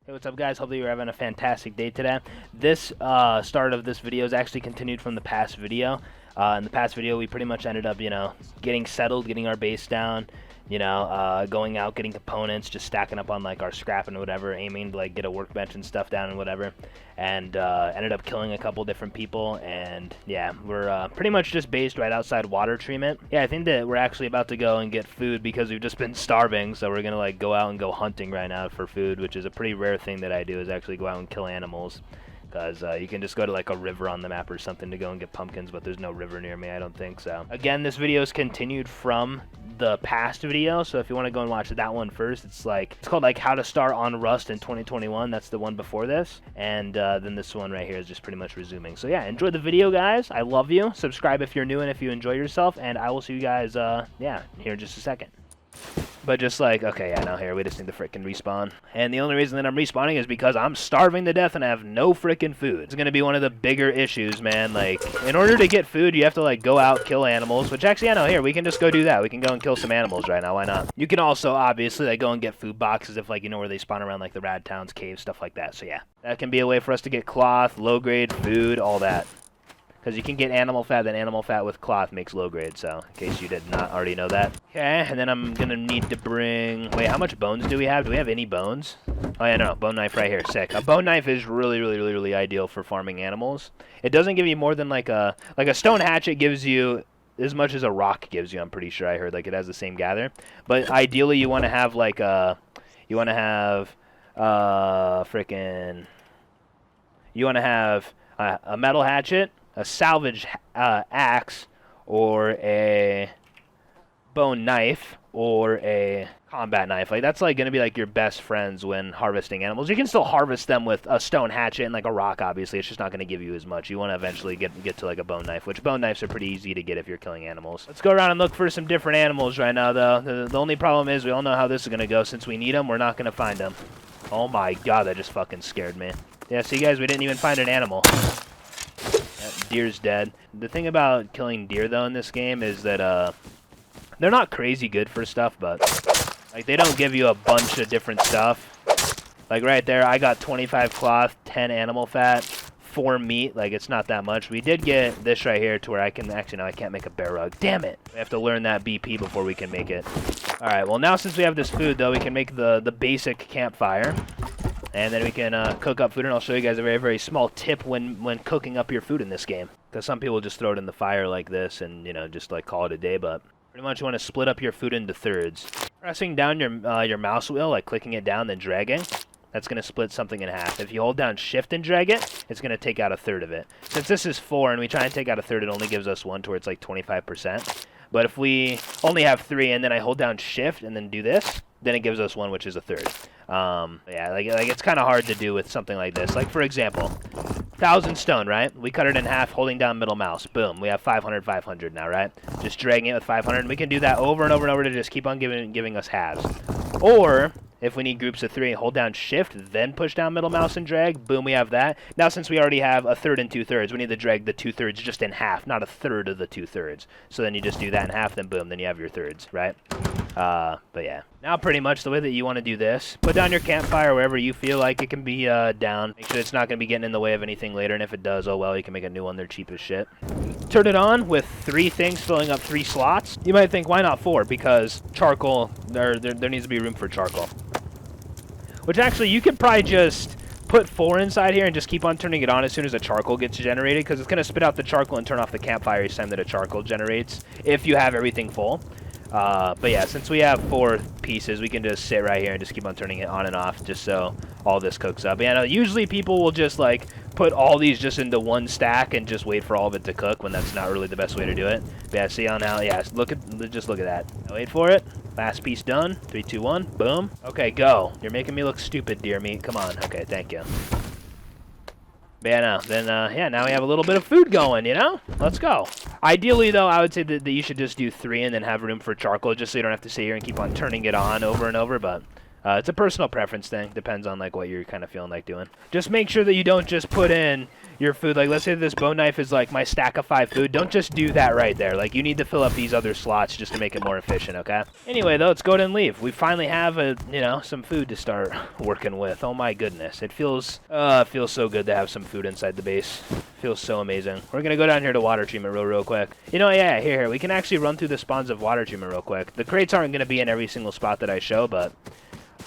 Hey, what's up, guys? Hopefully you're having a fantastic day today. This start of this video is actually continued from the past video. In the past video, we pretty much ended up, getting settled, getting our base down, going out, getting components, just stacking up on, like, our scrap and whatever, aiming to, like, get a workbench and stuff down and whatever, and ended up killing a couple different people, and, yeah, we're pretty much just based right outside water treatment. Yeah, I think that we're actually about to go and get food because we've just been starving, so we're gonna, like, go out and go hunting right now for food, which is a pretty rare thing that I do, is actually go out and kill animals. Because you can just go to like a river on the map or something to go and get pumpkins, but there's no river near me, I don't think so. Again, this video is continued from the past video, so if you want to go and watch that one first, it's called like How to Start on Rust in 2021. That's the one before this, and then this one right here is just pretty much resuming. So yeah, enjoy the video, guys. I love you. Subscribe if you're new and if you enjoy yourself, and I will see you guys here in just a second. But just like, okay, yeah, no, here, we just need to frickin' respawn. And the only reason that I'm respawning is because I'm starving to death and I have no frickin' food. It's gonna be one of the bigger issues, man. Like, in order to get food, you have to, like, go out, kill animals. Which, actually, I know, here, we can just go do that. We can go and kill some animals right now, why not? You can also, obviously, like, go and get food boxes if, like, you know where they spawn around, like, the Rad Towns, caves, stuff like that. So, yeah. That can be a way for us to get cloth, low-grade food, all that. Because you can get animal fat, then animal fat with cloth makes low grade, so in case you did not already know that. Okay, and then I'm going to need to bring... Wait, how much bones do we have? Do we have any bones? Oh, yeah, no, bone knife right here, sick. A bone knife is really ideal for farming animals. It doesn't give you more than like a stone hatchet gives you as much as a rock gives you, I'm pretty sure I heard. Like, it has the same gather. But ideally, you want to have like a... You want to have a metal hatchet, a salvage axe, or a bone knife, or a combat knife. Like, that's like gonna be like your best friends when harvesting animals. You can still harvest them with a stone hatchet and like a rock, obviously. It's just not gonna give you as much. You want to eventually get to like a bone knife, which bone knives are pretty easy to get if you're killing animals. Let's go around and look for some different animals right now, though. The only problem is we all know how this is gonna go. Since we need them, we're not gonna find them. Oh my god, that just fucking scared me. Yeah, see, guys, we didn't even find an animal. Deer's dead. The thing about killing deer, though, in this game is that they're not crazy good for stuff, but like they don't give you a bunch of different stuff. Like right there, I got 25 cloth, 10 animal fat, 4 meat. Like, it's not that much. We did get this right here to where I can actually, no, I can't make a bear rug. Damn it! We have to learn that BP before we can make it. All right. Well, now since we have this food, though, we can make the basic campfire. And then we can cook up food, and I'll show you guys a very small tip when cooking up your food in this game. Because some people just throw it in the fire like this and, just like call it a day, but pretty much you want to split up your food into thirds. Pressing down your mouse wheel, like clicking it down, then dragging, that's going to split something in half. If you hold down shift and drag it, it's going to take out a third of it. Since this is 4 and we try and take out a third, it only gives us 1 to where it's like 25%. But if we only have 3 and then I hold down shift and then do this, then it gives us 1, which is a third. Yeah, like it's kind of hard to do with something like this. Like, for example, 1,000 stone, right? We cut it in half, holding down middle mouse. Boom, we have 500 now, right? Just dragging it with 500, and we can do that over and over and over to just keep on giving us halves. Or, if we need groups of 3, hold down shift, then push down middle mouse and drag. Boom, we have that. Now, since we already have a third and 2/3, we need to drag the 2/3 just in half, not a third of the 2/3. So then you just do that in half, then boom, then you have your thirds, right? But yeah. Now pretty much the way that you want to do this, put down your campfire wherever you feel like it can be down. Make sure it's not going to be getting in the way of anything later, and if it does, oh well, you can make a new one. They're cheap as shit. Turn it on with 3 things filling up 3 slots. You might think, why not 4? Because charcoal, there needs to be room for charcoal. Which actually, you could probably just put 4 inside here and just keep on turning it on as soon as a charcoal gets generated, because it's going to spit out the charcoal and turn off the campfire each time that a charcoal generates, if you have everything full. But yeah, since we have 4 pieces, we can just sit right here and just keep on turning it on and off just so all this cooks up. And usually people will just like put all these just into one stack and just wait for all of it to cook when that's not really the best way to do it. But yeah, see on how, yeah, just look at that. Wait for it. Last piece done. 3, 2, 1. Boom. Okay, go. You're making me look stupid, dear meat. Come on. Okay, thank you. But yeah, no. Then, yeah, now we have a little bit of food going, Let's go. Ideally, though, I would say that you should just do 3 and then have room for charcoal, just so you don't have to sit here and keep on turning it on over and over, but It's a personal preference thing. Depends on like what you're kind of feeling like doing. Just make sure that you don't just put in your food. Like, let's say this bone knife is like my stack of 5 food. Don't just do that right there. Like, you need to fill up these other slots just to make it more efficient, okay? Anyway, though, let's go ahead and leave. We finally have some food to start working with. Oh my goodness, it feels so good to have some food inside the base. Feels so amazing. We're gonna go down here to water treatment real quick. Yeah, here. We can actually run through the spawns of water treatment real quick. The crates aren't gonna be in every single spot that I show, but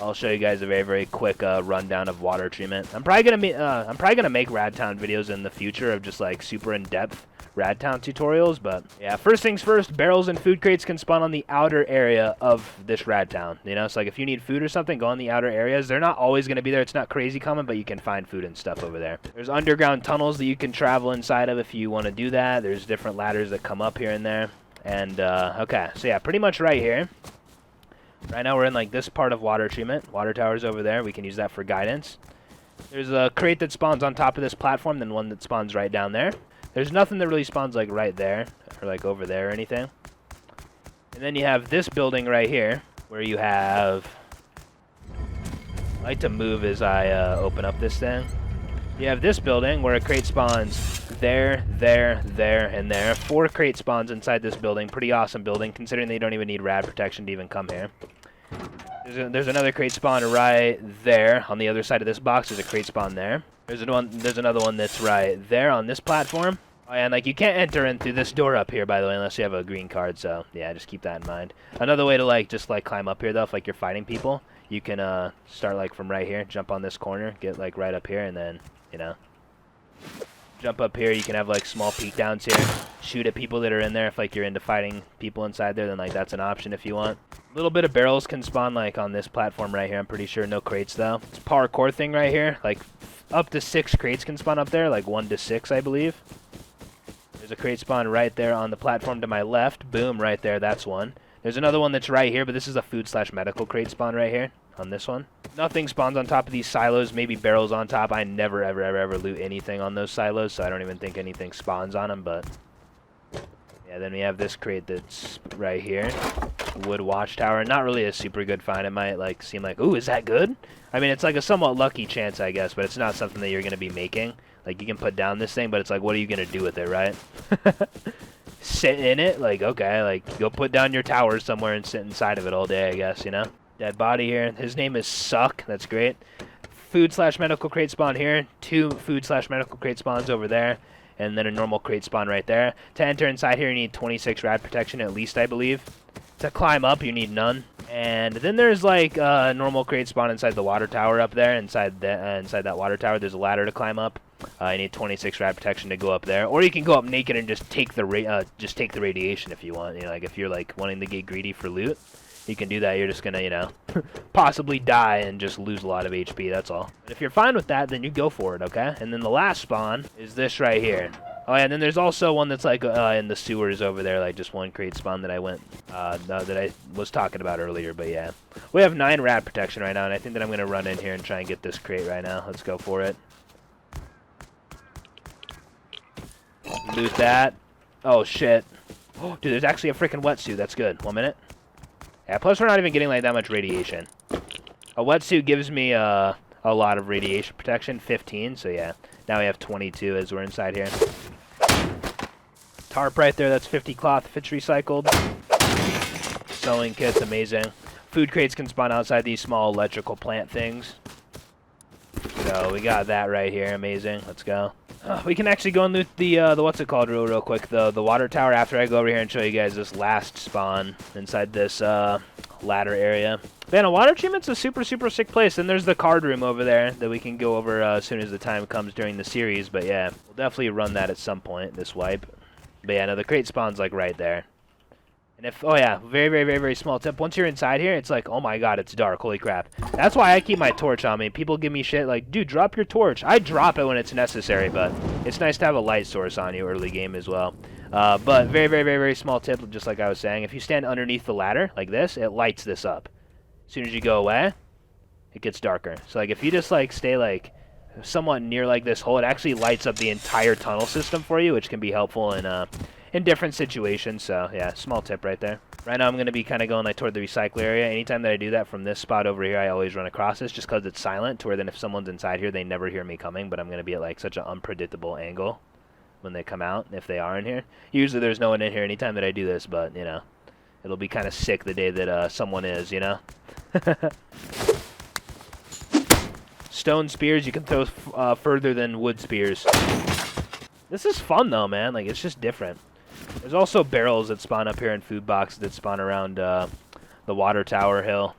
I'll show you guys a very quick rundown of water treatment. I'm probably gonna make Radtown videos in the future of just like super in-depth Radtown tutorials, but yeah, first things first, barrels and food crates can spawn on the outer area of this Radtown. So like if you need food or something, go in the outer areas. They're not always gonna be there. It's not crazy common, but you can find food and stuff over there. There's underground tunnels that you can travel inside of if you want to do that. There's different ladders that come up here and there. And okay, so yeah, pretty much right here. Right now we're in like this part of water treatment. Water tower's over there. We can use that for guidance. There's a crate that spawns on top of this platform, then one that spawns right down there. There's nothing that really spawns like right there or like over there or anything. And then you have this building right here where you have... I like to move as I open up this thing. You have this building where a crate spawns there, and there. 4 crate spawns inside this building. Pretty awesome building, considering they don't even need rad protection to even come here. There's another crate spawn right there. On the other side of this box, there's a crate spawn there. There's another one that's right there on this platform. Oh, and like you can't enter in through this door up here, by the way, unless you have a green card. So yeah, just keep that in mind. Another way to like just like climb up here though, if like you're fighting people, you can start like from right here, jump on this corner, get like right up here, and then jump up here. You can have like small peek downs here, shoot at people that are in there. If like you're into fighting people inside there, then like that's an option if you want. A little bit of barrels can spawn like on this platform right here. I'm pretty sure no crates though. It's a parkour thing right here. Like up to 6 crates can spawn up there, like 1 to 6 I believe. There's a crate spawn right there on the platform to my left. Boom, right there. That's one. There's another one that's right here, but this is a food/medical crate spawn right here on this one. Nothing spawns on top of these silos, maybe barrels on top. I never, ever loot anything on those silos, so I don't even think anything spawns on them, but... yeah, then we have this crate that's right here. Wood watchtower. Not really a super good find. It might like seem like, ooh, is that good? I mean, it's like a somewhat lucky chance, I guess, but it's not something that you're going to be making. Like, you can put down this thing, but it's like, what are you going to do with it, right? Sit in it? Like, okay, like, go put down your tower somewhere and sit inside of it all day, I guess, Dead body here. His name is Suck. That's great. Food/medical crate spawn here. 2 food/medical crate spawns over there. And then a normal crate spawn right there. To enter inside here, you need 26 rad protection at least, I believe. To climb up, you need none. And then there's like a normal crate spawn inside the water tower up there. Inside that water tower, there's a ladder to climb up. You need 26 rad protection to go up there. Or you can go up naked and just take the radiation if you want. Like if you're like wanting to get greedy for loot, you can do that. You're just gonna, possibly die and just lose a lot of HP. That's all. But if you're fine with that, then you go for it, okay? And then the last spawn is this right here. Oh yeah, and then there's also one that's like in the sewers over there, like just one crate spawn that I was talking about earlier. But yeah, we have 9 rad protection right now, and I think that I'm gonna run in here and try and get this crate right now. Let's go for it. Loot that. Oh shit. Oh, dude, there's actually a freaking wetsuit. That's good. 1 minute. Yeah, plus we're not even getting like that much radiation. A wetsuit gives me a lot of radiation protection, 15. So yeah, now we have 22 as we're inside here. Tarp right there, that's 50 cloth if it's recycled. Sewing kit's amazing. Food crates can spawn outside these small electrical plant things. So we got that right here, amazing. Let's go. We can actually go and loot the what's it called real quick, the water tower after I go over here and show you guys this last spawn inside this ladder area. Man, a water treatment's a super sick place. And there's the card room over there that we can go over as soon as the time comes during the series. But yeah, we'll definitely run that at some point, this wipe. But yeah, no, the crate spawn's like right there. And if, oh yeah, very small tip. Once you're inside here, it's like, oh my god, it's dark. Holy crap. That's why I keep my torch on me. People give me shit like, dude, drop your torch. I drop it when it's necessary, but it's nice to have a light source on you early game as well. But very small tip, just like I was saying. If you stand underneath the ladder like this, it lights this up. As soon as you go away, it gets darker. So like if you just like stay like somewhat near like this hole, it actually lights up the entire tunnel system for you, which can be helpful in different situations. So yeah, small tip right there. Right now I'm going to be kind of going like toward the recycle area. Anytime that I do that from this spot over here, I always run across this just because it's silent, to where then if someone's inside here, they never hear me coming, but I'm going to be at like such an unpredictable angle when they come out, if they are in here. Usually there's no one in here anytime that I do this, but, you know, it'll be kind of sick the day that someone is, you know? Stone spears you can throw further than wood spears. This is fun, though, man. Like, it's just different. There's also barrels that spawn up here and food boxes that spawn around the water tower hill.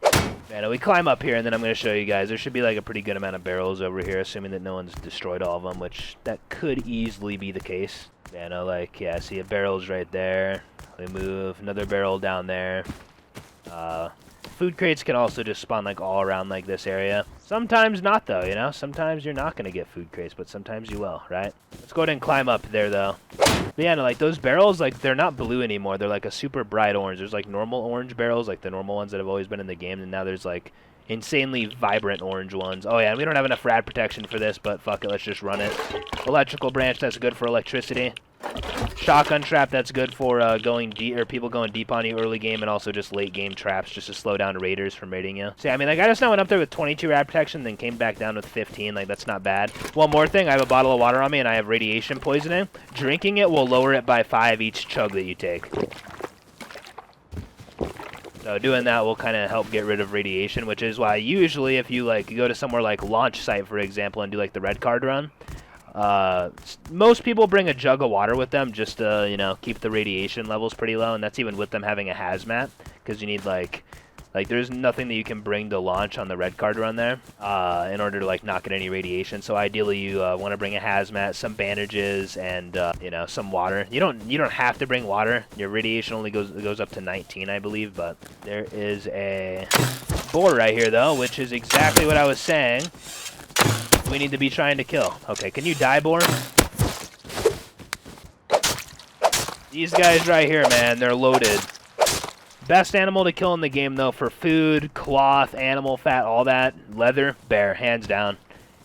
Man, we climb up here, and then I'm going to show you guys. There should be, like, a pretty good amount of barrels over here, assuming that no one's destroyed all of them, which that could easily be the case. Man, like, yeah, see, a barrel's right there. We move. Another barrel down there. Food crates can also just spawn, like, all around, like, this area. Sometimes not, though, you know? Sometimes you're not going to get food crates, but sometimes you will, right? Let's go ahead and climb up there, though. But yeah, no, like, those barrels, like, they're not blue anymore. They're, like, a super bright orange. There's, like, normal orange barrels, like the normal ones that have always been in the game, and now there's, like, insanely vibrant orange ones. Oh, yeah, we don't have enough rad protection for this, but fuck it, let's just run it. Electrical branch, that's good for electricity. Shotgun trap, that's good for going deep, or people going deep on you early game, and also just late game traps just to slow down raiders from raiding you. So yeah, I mean, like, I just now went up there with 22 rad protection, then came back down with 15. Like, that's not bad. One more thing, I have a bottle of water on me, and I have radiation poisoning. Drinking it will lower it by 5 each chug that you take. So doing that will kind of help get rid of radiation, which is why usually if you, like, go to somewhere like Launch Site, for example, and do, like, the red card run, most people bring a jug of water with them just to, you know, keep the radiation levels pretty low, and that's even with them having a hazmat, because you need, like, there's nothing that you can bring to launch on the red card run there, in order to, like, not get any radiation. So ideally you want to bring a hazmat, some bandages, and, you know, some water. You don't have to bring water. Your radiation only goes up to 19, I believe, but there is a boar right here, though, which is exactly what I was saying we need to be trying to kill. Okay, can you die, boar? These guys right here, man, they're loaded. Best animal to kill in the game, though, for food, cloth, animal fat, all that, leather, bear, hands down.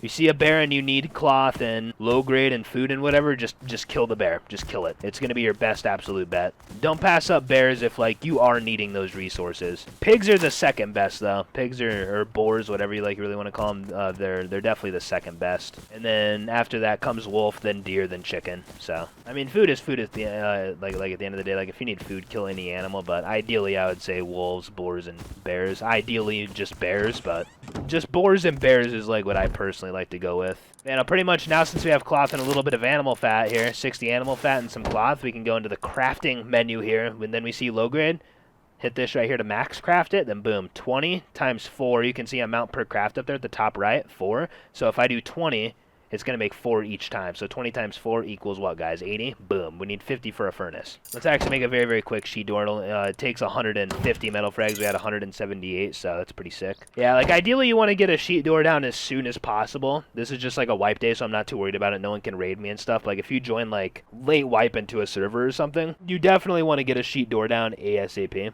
You see a bear and you need cloth and low grade and food and whatever, just kill the bear. Just kill it. It's going to be your best absolute bet. Don't pass up bears if, like, you are needing those resources. Pigs are the second best, though. Pigs or boars, whatever you like, you really want to call them, they're definitely the second best. And then after that comes wolf, then deer, then chicken. So, I mean, food is food at the like at the end of the day. Like, if you need food, kill any animal, but ideally I would say wolves, boars, and bears. Ideally just bears, but just boars and bears is, like, what I personally like to go with. And pretty much now, since we have cloth and a little bit of animal fat here, 60 animal fat and some cloth, we can go into the crafting menu here, and then we see low grade. Hit this right here to max craft it, then boom, 20 times 4. You can see amount per craft up there at the top right, 4. So if I do 20, it's going to make 4 each time. So 20 times 4 equals what, guys? 80? Boom. We need 50 for a furnace. Let's actually make a very, very quick sheet door. It takes 150 metal frags. We had 178, so that's pretty sick. Yeah, like, ideally you want to get a sheet door down as soon as possible. This is just like a wipe day, so I'm not too worried about it. No one can raid me and stuff. Like, if you join, like, late wipe into a server or something, you definitely want to get a sheet door down ASAP.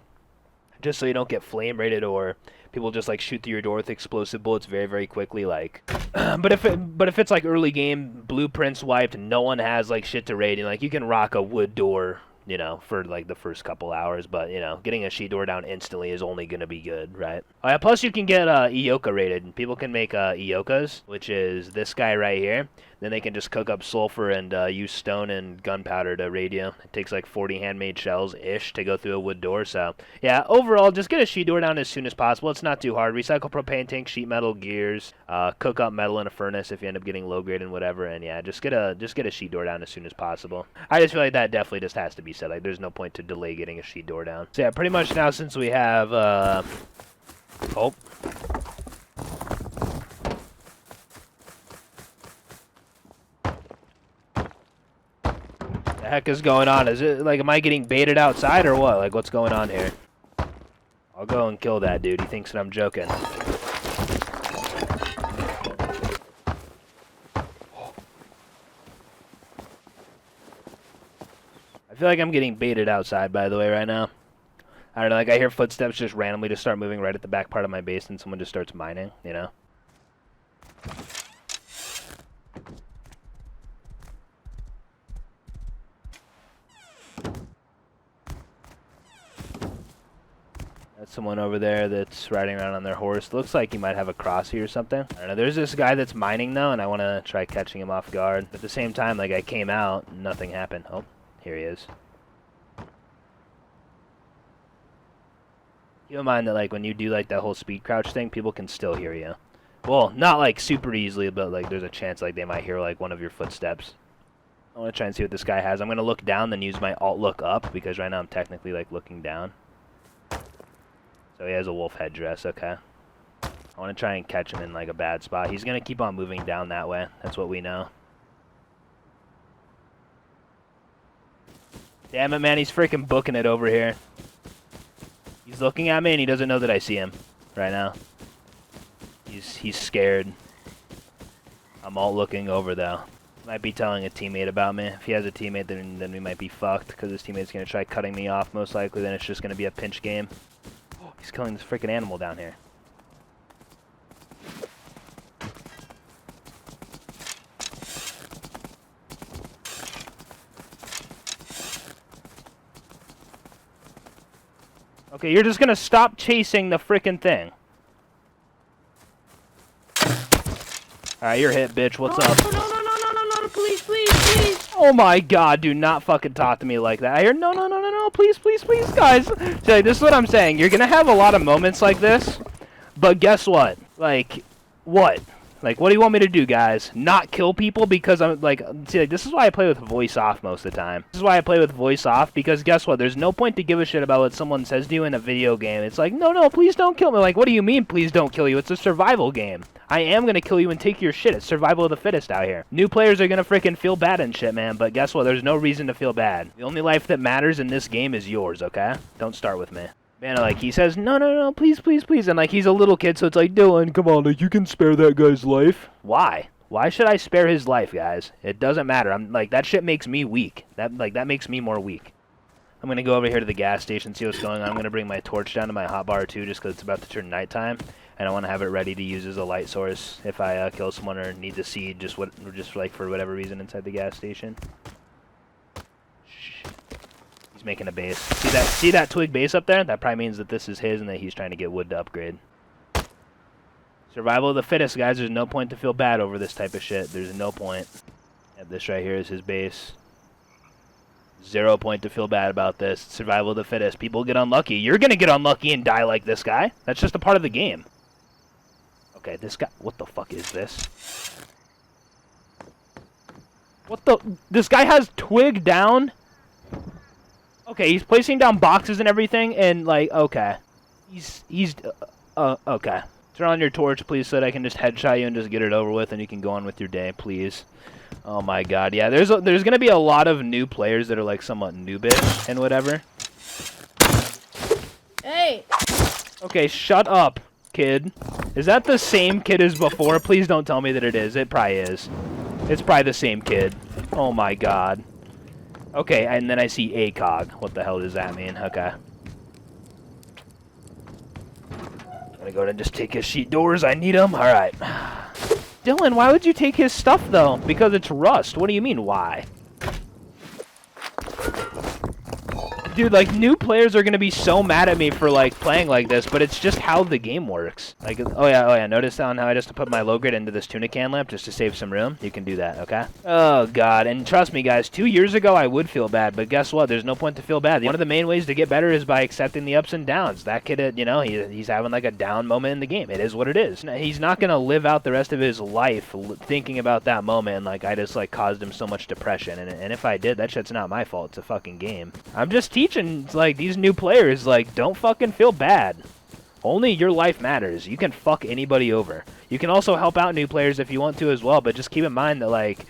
Just so you don't get flame raided or people just, like, shoot through your door with explosive bullets very, very quickly, like. But if it's like early game, blueprints wiped, and no one has, like, shit to raid, and, like, you can rock a wood door, you know, for, like, the first couple hours. But, you know, getting a sheet door down instantly is only gonna be good, right? Oh yeah, plus you can get Ioka raided. People can make Iokas, which is this guy right here. Then they can just cook up sulfur and use stone and gunpowder to raid you. It takes like 40 handmade shells-ish to go through a wood door. So, yeah, overall, just get a sheet door down as soon as possible. It's not too hard. Recycle propane tank, sheet metal, gears, cook up metal in a furnace if you end up getting low grade and whatever. And yeah, just get a sheet door down as soon as possible. I just feel like that definitely just has to be said. Like, there's no point to delay getting a sheet door down. So yeah, pretty much now since we have oh. The heck is going on? Is it, like, am I getting baited outside or what? Like, what's going on here? I'll go and kill that dude. He thinks that I'm joking. I feel like I'm getting baited outside, by the way, right now. I don't know, like, I hear footsteps just randomly just start moving right at the back part of my base and someone just starts mining, you know? Someone over there that's riding around on their horse. Looks like he might have a crossy or something. I don't know. There's this guy that's mining though, and I want to try catching him off guard. At the same time, like I came out, and nothing happened. Oh, here he is. Keep in mind that like when you do like that whole speed crouch thing, people can still hear you. Well, not like super easily, but like there's a chance like they might hear like one of your footsteps. I want to try and see what this guy has. I'm going to look down, then use my alt look up, because right now I'm technically like looking down. So he has a wolf headdress, okay. I want to try and catch him in like a bad spot. He's going to keep on moving down that way. That's what we know. Damn it, man. He's freaking booking it over here. He's looking at me and he doesn't know that I see him right now. He's scared. I'm alt looking over though. Might be telling a teammate about me. If he has a teammate, then we might be fucked, because his teammate's going to try cutting me off most likely. Then it's just going to be a pinch game. Oh, he's killing this freaking animal down here. Okay, you're just going to stop chasing the freaking thing. Alright, you're hit, bitch. What's up? No, please. Oh my god, do not fucking talk to me like that. I hear, no, please, guys. So, this is what I'm saying. You're gonna have a lot of moments like this, but guess what? Like, what? Like, what do you want me to do, guys? Not kill people because I'm, like, see, like, this is why I play with voice off most of the time. This is why I play with voice off, because guess what? There's no point to give a shit about what someone says to you in a video game. It's like, no, please don't kill me. Like, what do you mean, please don't kill you? It's a survival game. I am gonna kill you and take your shit. It's survival of the fittest out here. New players are gonna freaking feel bad and shit, man, but guess what? There's no reason to feel bad. The only life that matters in this game is yours, okay? Don't start with me. Man, like, he says, no, please, and, like, he's a little kid, so it's like, Dylan, come on, like, you can spare that guy's life. Why? Why should I spare his life, guys? It doesn't matter. I'm, like, that shit makes me weak. That makes me more weak. I'm gonna go over here to the gas station, see what's going on. I'm gonna bring my torch down to my hotbar, too, just because it's about to turn nighttime, and I want to have it ready to use as a light source if I kill someone or need to see just like, for whatever reason inside the gas station. He's making a base. See that twig base up there? That probably means that this is his and that he's trying to get wood to upgrade. Survival of the fittest, guys. There's no point to feel bad over this type of shit. There's no point. Yeah, this right here is his base. 0 point to feel bad about this. Survival of the fittest. People get unlucky. You're gonna get unlucky and die like this guy. That's just a part of the game. Okay, this guy... What the fuck is this? What the... This guy has twig down? Okay, he's placing down boxes and everything, and, like, okay. Okay. Turn on your torch, please, so that I can just headshot you and just get it over with, and you can go on with your day, please. Oh my god, yeah, there's gonna be a lot of new players that are, like, somewhat noobish and whatever. Hey! Okay, shut up, kid. Is that the same kid as before? Please don't tell me that it is. It probably is. It's probably the same kid. Oh my god. Okay, and then I see ACOG. What the hell does that mean? Okay. I'm gonna go ahead and just take his sheet doors. I need them. Alright. Dylan, why would you take his stuff, though? Because it's rust. What do you mean, why? Dude, like, new players are gonna be so mad at me for, like, playing like this, but it's just how the game works. Like, oh yeah, notice down how I just put my low grade into this tuna can lamp just to save some room? You can do that, okay? Oh, God, and trust me, guys, 2 years ago I would feel bad, but guess what? There's no point to feel bad. One of the main ways to get better is by accepting the ups and downs. That kid, you know, he's having, like, a down moment in the game. It is what it is. He's not gonna live out the rest of his life thinking about that moment, and, like, I just, like, caused him so much depression, and if I did, that shit's not my fault. It's a fucking game. I'm just teaching, like, these new players, like, don't fucking feel bad. Only your life matters. You can fuck anybody over. You can also help out new players if you want to as well, but just keep in mind that, like,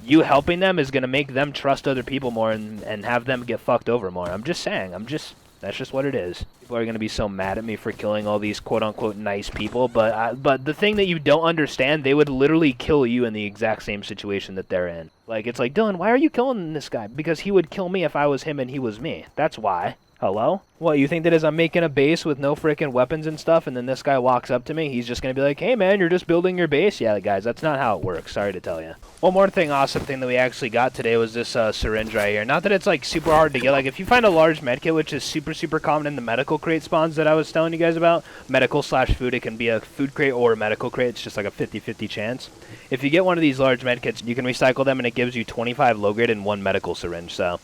you helping them is going to make them trust other people more and have them get fucked over more. I'm just saying. That's just what it is. People are going to be so mad at me for killing all these quote-unquote nice people, but the thing that you don't understand, they would literally kill you in the exact same situation that they're in. Like, it's like, Dylan, why are you killing this guy? Because he would kill me if I was him and he was me. That's why. Hello? What, you think that as I'm making a base with no frickin' weapons and stuff, and then this guy walks up to me, he's just gonna be like, hey man, you're just building your base? Yeah, guys, that's not how it works, sorry to tell you. One more thing, awesome thing that we actually got today was this syringe right here. Not that it's like super hard to get, like if you find a large medkit, which is super common in the medical crate spawns that I was telling you guys about, medical slash food, it can be a food crate or a medical crate, it's just like a 50-50 chance. If you get one of these large medkits, you can recycle them and it gives you 25 low grade and 1 medical syringe, so.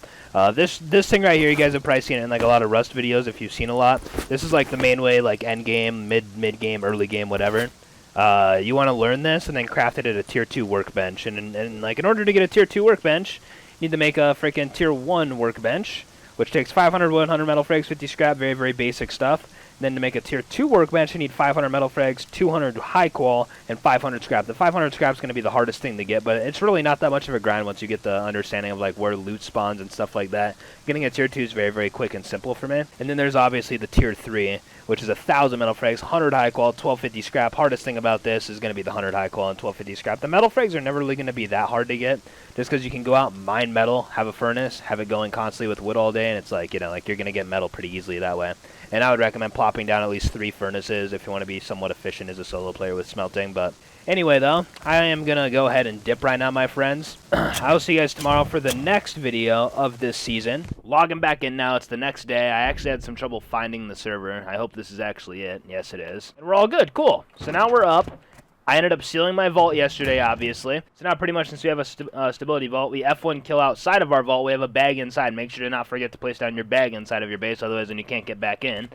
This thing right here, you guys have probably seen it in like a lot of Rust videos if you've seen a lot. This is like the main way, like end game, mid game, early game, whatever. You want to learn this and then craft it at a tier 2 workbench. And like in order to get a tier 2 workbench, you need to make a freaking tier 1 workbench, which takes 500 wood, 100 metal frags, 50 scrap, very basic stuff. Then to make a tier 2 workbench, you need 500 metal frags, 200 high qual, and 500 scrap. The 500 scrap is going to be the hardest thing to get, but it's really not that much of a grind once you get the understanding of like where loot spawns and stuff like that. Getting a tier 2 is very quick and simple for me. And then there's obviously the tier 3, which is 1,000 metal frags, 100 high qual, 1250 scrap. Hardest thing about this is going to be the 100 high qual and 1250 scrap. The metal frags are never really going to be that hard to get, just because you can go out, mine metal, have a furnace, have it going constantly with wood all day, and it's like, you know, like you're going to get metal pretty easily that way. And I would recommend plopping down at least 3 furnaces if you want to be somewhat efficient as a solo player with smelting. But anyway, though, I am going to go ahead and dip right now, my friends. I'll see you guys tomorrow for the next video of this season. Logging back in now. It's the next day. I actually had some trouble finding the server. I hope this is actually it. Yes, it is. And we're all good. Cool. So now we're up. I ended up sealing my vault yesterday, obviously. So now pretty much since we have a stability vault, we F1 kill outside of our vault. We have a bag inside. Make sure to not forget to place down your bag inside of your base, otherwise then you can't get back in.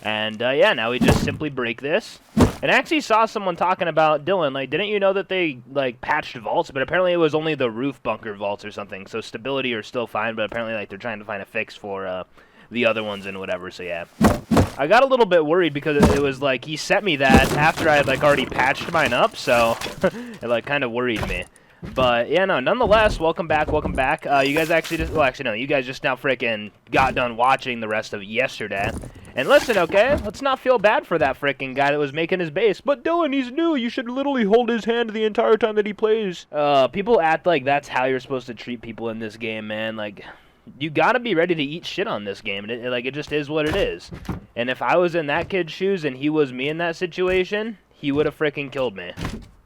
And yeah, now we just simply break this. And I actually saw someone talking about, Dylan, like, didn't you know that they, like, patched vaults? But apparently it was only the roof bunker vaults or something. So stability are still fine, but apparently, like, they're trying to find a fix for the other ones and whatever, so yeah. I got a little bit worried because it was like he sent me that after I had like already patched mine up, so it like kind of worried me. But yeah, no, nonetheless, welcome back. You guys actually just, well, actually no, you guys just now freaking got done watching the rest of yesterday. And listen, okay, let's not feel bad for that freaking guy that was making his base. But Dylan, he's new. You should literally hold his hand the entire time that he plays. People act like that's how you're supposed to treat people in this game, man. Like, you gotta be ready to eat shit on this game. Like, it just is what it is. And if I was in that kid's shoes and he was me in that situation, he would have freaking killed me.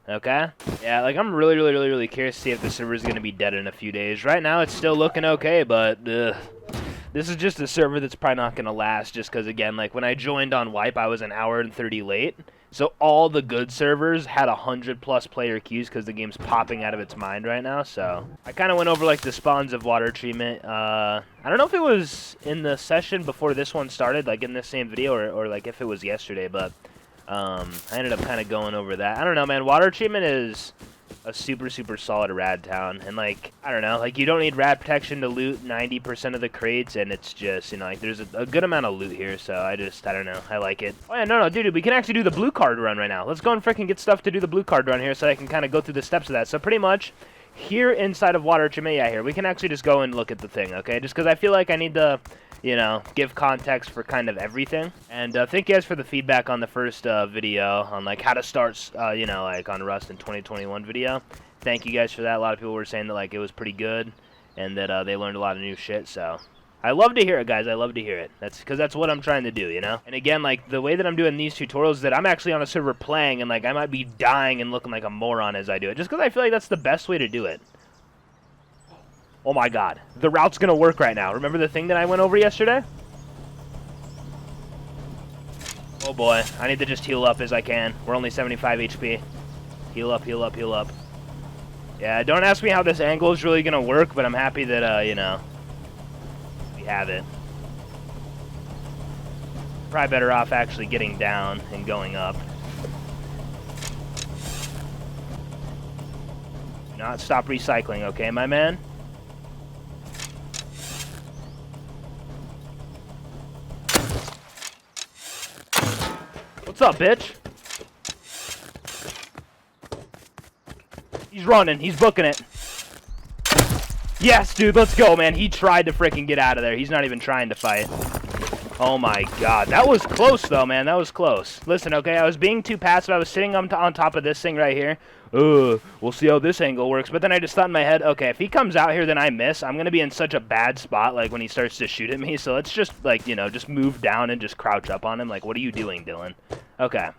Okay? Yeah, like, I'm really curious to see if the server is gonna be dead in a few days. Right now, it's still looking okay, but this is just a server that's probably not gonna last, just because, again, like, when I joined on Wipe, I was an hour and 30 late. So all the good servers had 100+ player queues because the game's popping out of its mind right now. So I kind of went over like the spawns of water treatment. I don't know if it was in the session before this one started, like in this same video, or like if it was yesterday. But I ended up kind of going over that. I don't know, man. Water treatment is a super solid rad town, and like, I don't know, like, you don't need rad protection to loot 90% of the crates, and it's just, you know, like, there's a good amount of loot here, so I don't know, I like it. Oh yeah, no, dude, we can actually do the blue card run right now. Let's go and freaking get stuff to do the blue card run here so I can kind of go through the steps of that. So pretty much here inside of water treatment, yeah, here we can actually just go and look at the thing, okay? Just because I feel like I need to, you know, give context for kind of everything. And thank you guys for the feedback on the first video on like how to start, you know, like on Rust in 2021 video. Thank you guys for that. A lot of people were saying that like it was pretty good and that they learned a lot of new shit. So I love to hear it, guys. I love to hear it. That's because that's what I'm trying to do, you know? And again, like, the way that I'm doing these tutorials is that I'm actually on a server playing, and like I might be dying and looking like a moron as I do it, just because I feel like that's the best way to do it. Oh my god. The route's gonna work right now. Remember the thing that I went over yesterday? Oh boy. I need to just heal up as I can. We're only 75 HP. Heal up, heal up, heal up. Yeah, don't ask me how this angle is really gonna work, but I'm happy that, you know, we have it. Probably better off actually getting down and going up. Do not stop recycling, okay, my man? What's up, bitch? He's running. He's booking it. Yes, dude. Let's go, man. He tried to freaking get out of there. He's not even trying to fight. Oh my god. That was close, though, man. That was close. Listen, okay, I was being too passive. I was sitting on top of this thing right here. We'll see how this angle works. But then I just thought in my head, okay, if he comes out here, then I miss. I'm going to be in such a bad spot, like, when he starts to shoot at me. So let's just, like, you know, just move down and just crouch up on him. Like, what are you doing, Dylan? Okay.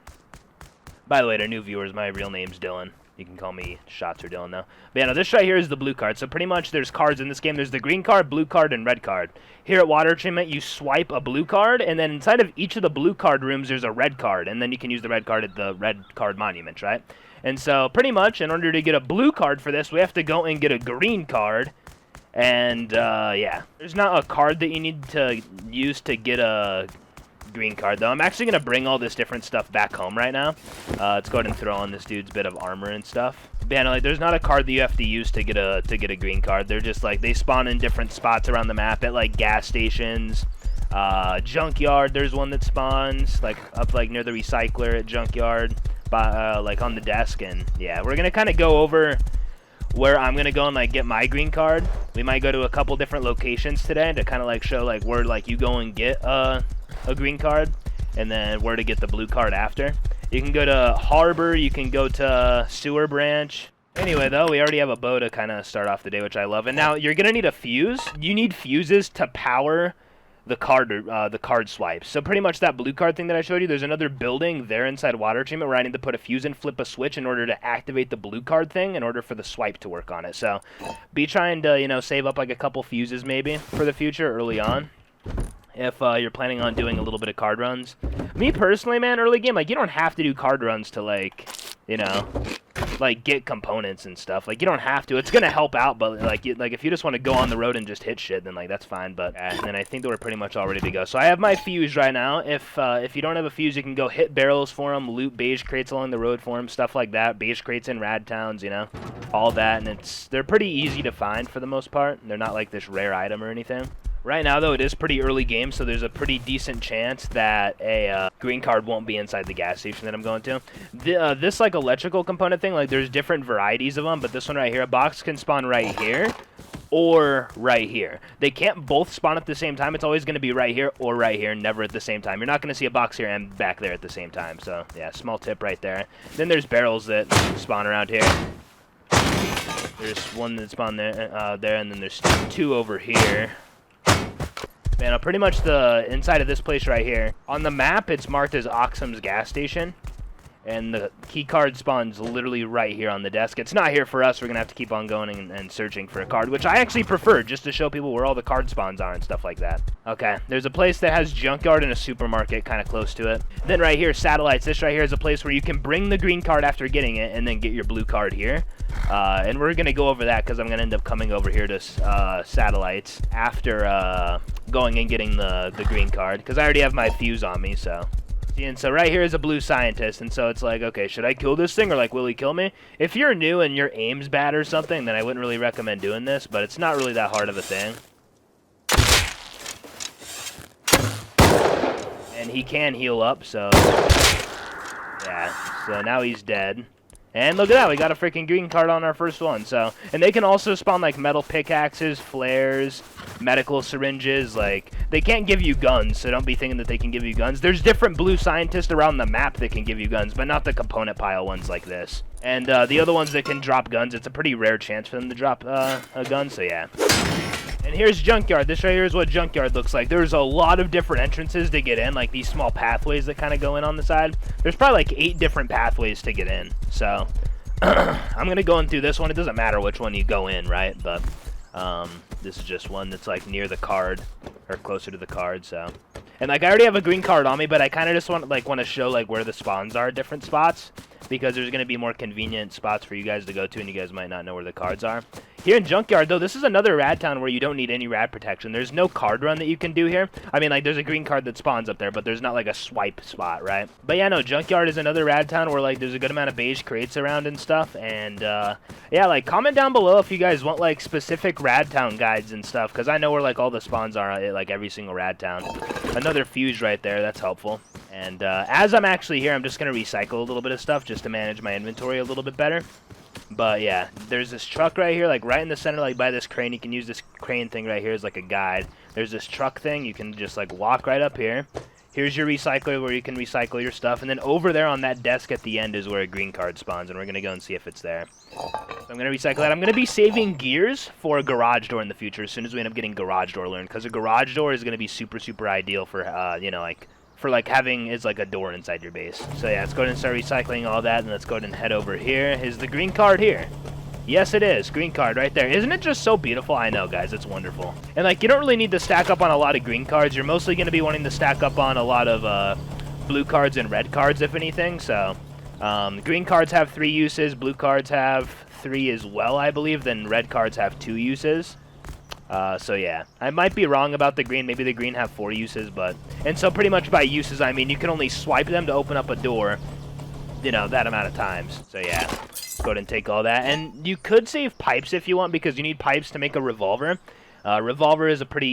By the way, to new viewers, my real name's Dylan. You can call me Shots or Dylan, though. But yeah, no, this right here is the blue card. So pretty much there's cards in this game. There's the green card, blue card, and red card. Here at Water Treatment, you swipe a blue card, and then inside of each of the blue card rooms, there's a red card. And then you can use the red card at the red card monument, right? And so pretty much, in order to get a blue card for this, we have to go and get a green card. And, yeah. There's not a card that you need to use to get a green card, though. I'm actually going to bring all this different stuff back home right now. Let's go ahead and throw on this dude's bit of armor and stuff. But yeah, no, like, there's not a card that you have to use to get a green card. They're just, like, they spawn in different spots around the map at, like, gas stations. Junkyard, there's one that spawns, like, up, like, near the recycler at Junkyard, like, on the desk. And, yeah, we're going to kind of go over where I'm going to go and, like, get my green card. We might go to a couple different locations today to kind of, like, show, like, where, like, you go and get, a green card, and then where to get the blue card after. You can go to Harbor, you can go to Sewer Branch. Anyway, though, we already have a bow to kind of start off the day, which I love. And now you're going to need a fuse. You need fuses to power the card swipes. So pretty much that blue card thing that I showed you, there's another building there inside Water Treatment where I need to put a fuse and flip a switch in order to activate the blue card thing in order for the swipe to work on it. So be trying to, you know, save up like a couple fuses maybe for the future early on, if you're planning on doing a little bit of card runs. Me personally, man, early game, like, you don't have to do card runs to, like, you know, like, get components and stuff. Like, you don't have to. It's gonna help out, but, like, if you just want to go on the road and just hit shit, then, like, that's fine. But, and then I think that we're pretty much all ready to go. So I have my fuse right now. If you don't have a fuse, you can go hit barrels for them, loot beige crates along the road for them, stuff like that. Beige crates in rad towns, you know, all that. And they're pretty easy to find for the most part. They're not, like, this rare item or anything. Right now, though, it is pretty early game, so there's a pretty decent chance that a green card won't be inside the gas station that I'm going to. This, like, electrical component thing, like, there's different varieties of them, but this one right here, a box can spawn right here or right here. They can't both spawn at the same time. It's always going to be right here or right here, never at the same time. You're not going to see a box here and back there at the same time, so, yeah, small tip right there. Then there's barrels that spawn around here. There's one that spawned there, and then there's two over here. Man, pretty much the inside of this place right here. On the map, it's marked as Oxum's gas station. And the key card spawns literally right here on the desk. It's not here for us. We're going to have to keep on going and searching for a card, which I actually prefer, just to show people where all the card spawns are and stuff like that. Okay, there's a place that has Junkyard and a supermarket kind of close to it. Then right here, Satellites. This right here is a place where you can bring the green card after getting it and then get your blue card here. And we're going to go over that because I'm going to end up coming over here to Satellites after going and getting the green card, because I already have my fuse on me, so. And so right here is a blue scientist, and so it's like, okay, should I kill this thing, or, like, will he kill me? If you're new and your aim's bad or something, then I wouldn't really recommend doing this, but it's not really that hard of a thing. And he can heal up, so, yeah, so now he's dead. And look at that, we got a freaking green card on our first one, so. And they can also spawn, like, metal pickaxes, flares, medical syringes, like, they can't give you guns, so don't be thinking that they can give you guns. There's different blue scientists around the map that can give you guns, but not the component pile ones like this. And the other ones that can drop guns, it's a pretty rare chance for them to drop a gun, so yeah. And here's Junkyard. This right here is what Junkyard looks like. There's a lot of different entrances to get in, like these small pathways that kind of go in on the side. There's probably like 8 different pathways to get in. So I'm going to go in through this one. It doesn't matter which one you go in, right? But this is just one that's like near the card or closer to the card, so. And like I already have a green card on me, but I kind of just want to show like where the spawns are at different spots, because there's going to be more convenient spots for you guys to go to, and you guys might not know where the cards are. Here in Junkyard, though, this is another rad town where you don't need any rad protection. There's no card run that you can do here. I mean, like, there's a green card that spawns up there, but there's not, like, a swipe spot, right? But, yeah, no, Junkyard is another rad town where, like, there's a good amount of beige crates around and stuff. And, yeah, like, comment down below if you guys want, like, specific rad town guides and stuff, because I know where, like, all the spawns are at, like, every single rad town. Another fuse right there. That's helpful. And as I'm actually here, I'm just going to recycle a little bit of stuff just to manage my inventory a little bit better. But yeah, there's this truck right here, like right in the center, like by this crane. You can use this crane thing right here as like a guide. There's this truck thing. You can just like walk right up here. Here's your recycler where you can recycle your stuff. And then over there on that desk at the end is where a green card spawns. And we're going to go and see if it's there. So I'm going to recycle that. I'm going to be saving gears for a garage door in the future as soon as we end up getting garage door learned. Because a garage door is going to be super, super ideal for, you know, like... for like having is like a door inside your base. So yeah, let's go ahead and start recycling all that, and let's go ahead and head over here. Is the green card here? Yes, it is. Green card right there. Isn't it just so beautiful? I know, guys. It's wonderful. And like, you don't really need to stack up on a lot of green cards. You're mostly going to be wanting to stack up on a lot of blue cards and red cards, if anything. So green cards have 3 uses. Blue cards have 3 as well, I believe. Then red cards have 2 uses. So yeah, I might be wrong about the green. Maybe the green have 4 uses, but... And so pretty much by uses, I mean you can only swipe them to open up a door, you know, that amount of times. So yeah, let's go ahead and take all that. And you could save pipes if you want, because you need pipes to make a revolver. Revolver is a pretty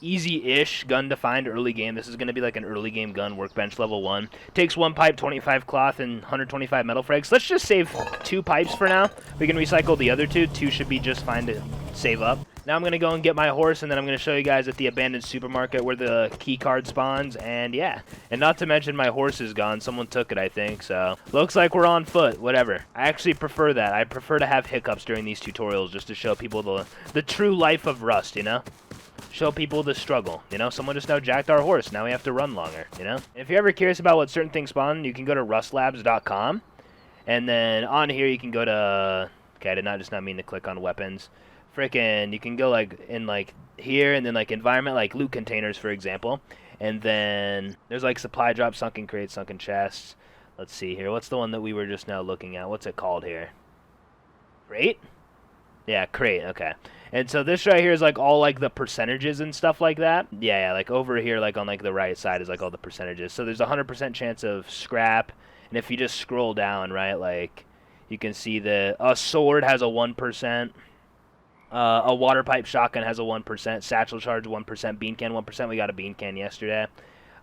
easy-ish gun to find early game. This is going to be like an early game gun, workbench level 1. Takes 1 pipe, 25 cloth, and 125 metal frags. Let's just save 2 pipes for now. We can recycle the other 2. 2 should be just fine to save up. Now I'm going to go and get my horse, and then I'm going to show you guys at the abandoned supermarket where the key card spawns, and yeah. And not to mention my horse is gone. Someone took it, I think, so looks like we're on foot, whatever. I actually prefer that. I prefer to have hiccups during these tutorials just to show people the true life of Rust, you know? Show people the struggle, you know? Someone just now jacked our horse. Now we have to run longer, you know? And if you're ever curious about what certain things spawn, you can go to rustlabs.com, and then on here you can go to... Okay, I did not mean to click on weapons. Frickin', you can go like in like here and then like environment, like loot containers for example, and then there's like supply drops, sunken crates, sunken chests. Let's see here, what's the one that we were just now looking at? What's it called here? Crate? Yeah, crate. Okay. And so this right here is like all like the percentages and stuff like that. Yeah, like over here, like on like the right side is like all the percentages. So there's a 100% chance of scrap, and if you just scroll down, right, like you can see that a sword has a 1%. A water pipe shotgun has a 1%. Satchel charge 1%. Bean can 1%. We got a bean can yesterday.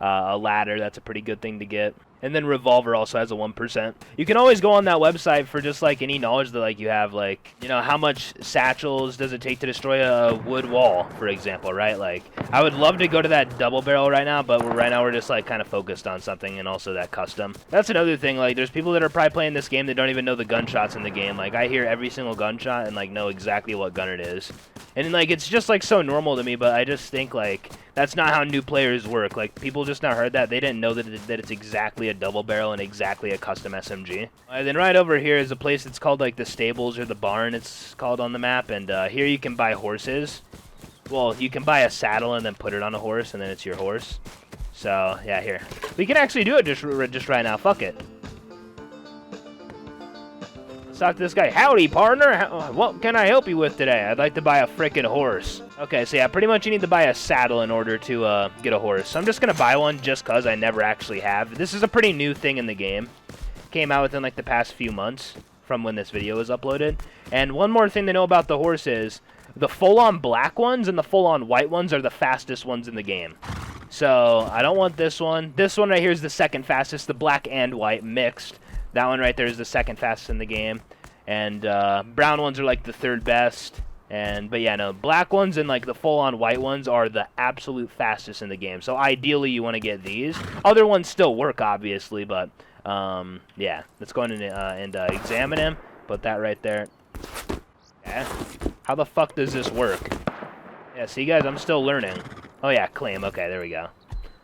A ladder, that's a pretty good thing to get. And then revolver also has a 1%. You can always go on that website for just like any knowledge that like you have, like, you know, how much satchels does it take to destroy a wood wall, for example, right? Like, I would love to go to that double barrel right now, but right now we're just like kind of focused on something, and also that custom. That's another thing, like there's people that are probably playing this game that don't even know the gunshots in the game. Like I hear every single gunshot and like know exactly what gun it is. And like it's just like so normal to me, but I just think like that's not how new players work. Like people just now heard that, they didn't know that it's exactly a double barrel and exactly a custom SMG. And then right over here is a place that's called like the stables or the barn, it's called on the map, and here you can buy horses. Well, you can buy a saddle and then put it on a horse, and then it's your horse. So yeah, here we can actually do it just right now. Fuck it. Let's talk to this guy. Howdy, partner. What can I help you with today? I'd like to buy a frickin' horse. Okay, so yeah, pretty much you need to buy a saddle in order to get a horse. So I'm just gonna buy one just cause I never actually have. This is a pretty new thing in the game. Came out within like the past few months from when this video was uploaded. And one more thing to know about the horse is the full-on black ones and the full-on white ones are the fastest ones in the game. So I don't want this one. This one right here is the second fastest, the black and white mixed. That one right there is the second fastest in the game. And brown ones are like the third best. But yeah, no, black ones and like the full-on white ones are the absolute fastest in the game. So ideally you want to get these. Other ones still work, obviously, but yeah, let's go in and examine him. Put that right there. Okay. How the fuck does this work? Yeah, see guys, I'm still learning. Oh yeah, claim. Okay, there we go.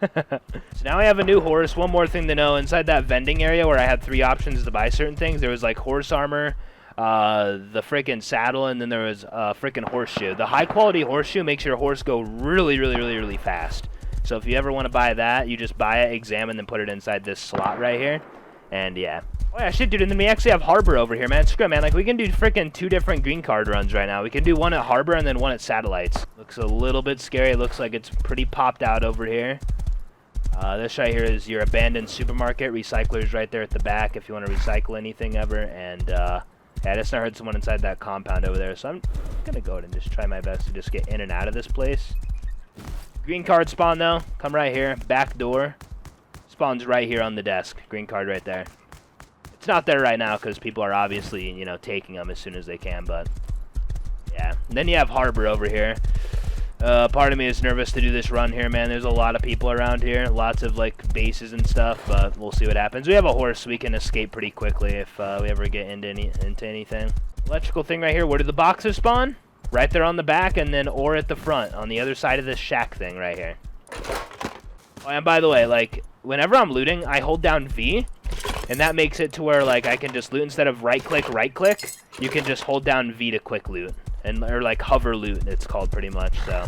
So now I have a new horse. One more thing to know, inside that vending area where I had 3 options to buy certain things, there was like horse armor, the frickin' saddle, and then there was a frickin' horseshoe. The high quality horseshoe makes your horse go really fast. So if you ever want to buy that, you just buy it, examine, then put it inside this slot right here. And yeah. Oh yeah, shit, dude, and then we actually have Harbor over here, man. Screw it, man. Like, we can do frickin' 2 different green card runs right now. We can do one at Harbor and then one at Satellites. Looks a little bit scary. It looks like it's pretty popped out over here. This right here is your abandoned supermarket. Recyclers right there at the back if you want to recycle anything ever. And, yeah, I just heard someone inside that compound over there. So I'm going to go ahead and just try my best to just get in and out of this place. Green card spawn, though. Come right here. Back door. Spawns right here on the desk. Green card right there. It's not there right now because people are obviously, you know, taking them as soon as they can, but yeah. And then you have Harbor over here. Part of me is nervous to do this run here, man. There's a lot of people around here, lots of like bases and stuff, but we'll see what happens. We have a horse, so we can escape pretty quickly if we ever get into anything. Electrical thing right here. Where do the boxes spawn? Right there on the back, and then or at the front on the other side of this shack thing right here. Oh, and by the way, like whenever I'm looting, I hold down V, and that makes it to where like I can just loot instead of right click. You can just hold down V to quick loot. Or like hover loot, it's called pretty much. So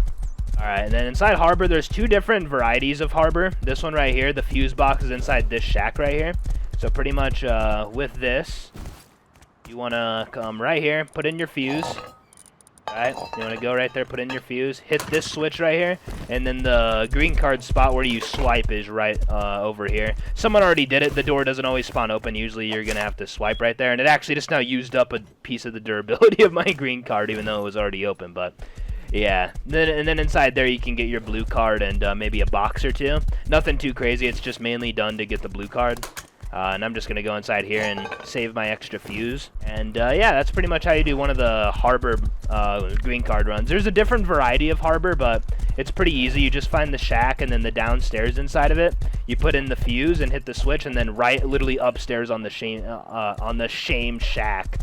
alright, and then inside Harbor there's two different varieties of Harbor. This one right here, the fuse box, is inside this shack right here. So pretty much with this, you want to come right here, put in your fuse. Alright, you want to go right there, put in your fuse, hit this switch right here, and then the green card spot where you swipe is right over here. Someone already did it. The door doesn't always spawn open. Usually you're going to have to swipe right there, and it actually just now used up a piece of the durability of my green card, even though it was already open, but yeah. And then inside there you can get your blue card and maybe a box or two. Nothing too crazy. It's just mainly done to get the blue card. And I'm just going to go inside here and save my extra fuse. And yeah, that's pretty much how you do one of the Harbor green card runs. There's a different variety of Harbor, but it's pretty easy. You just find the shack and then the downstairs inside of it. You put in the fuse and hit the switch, and then right literally upstairs on the shame shack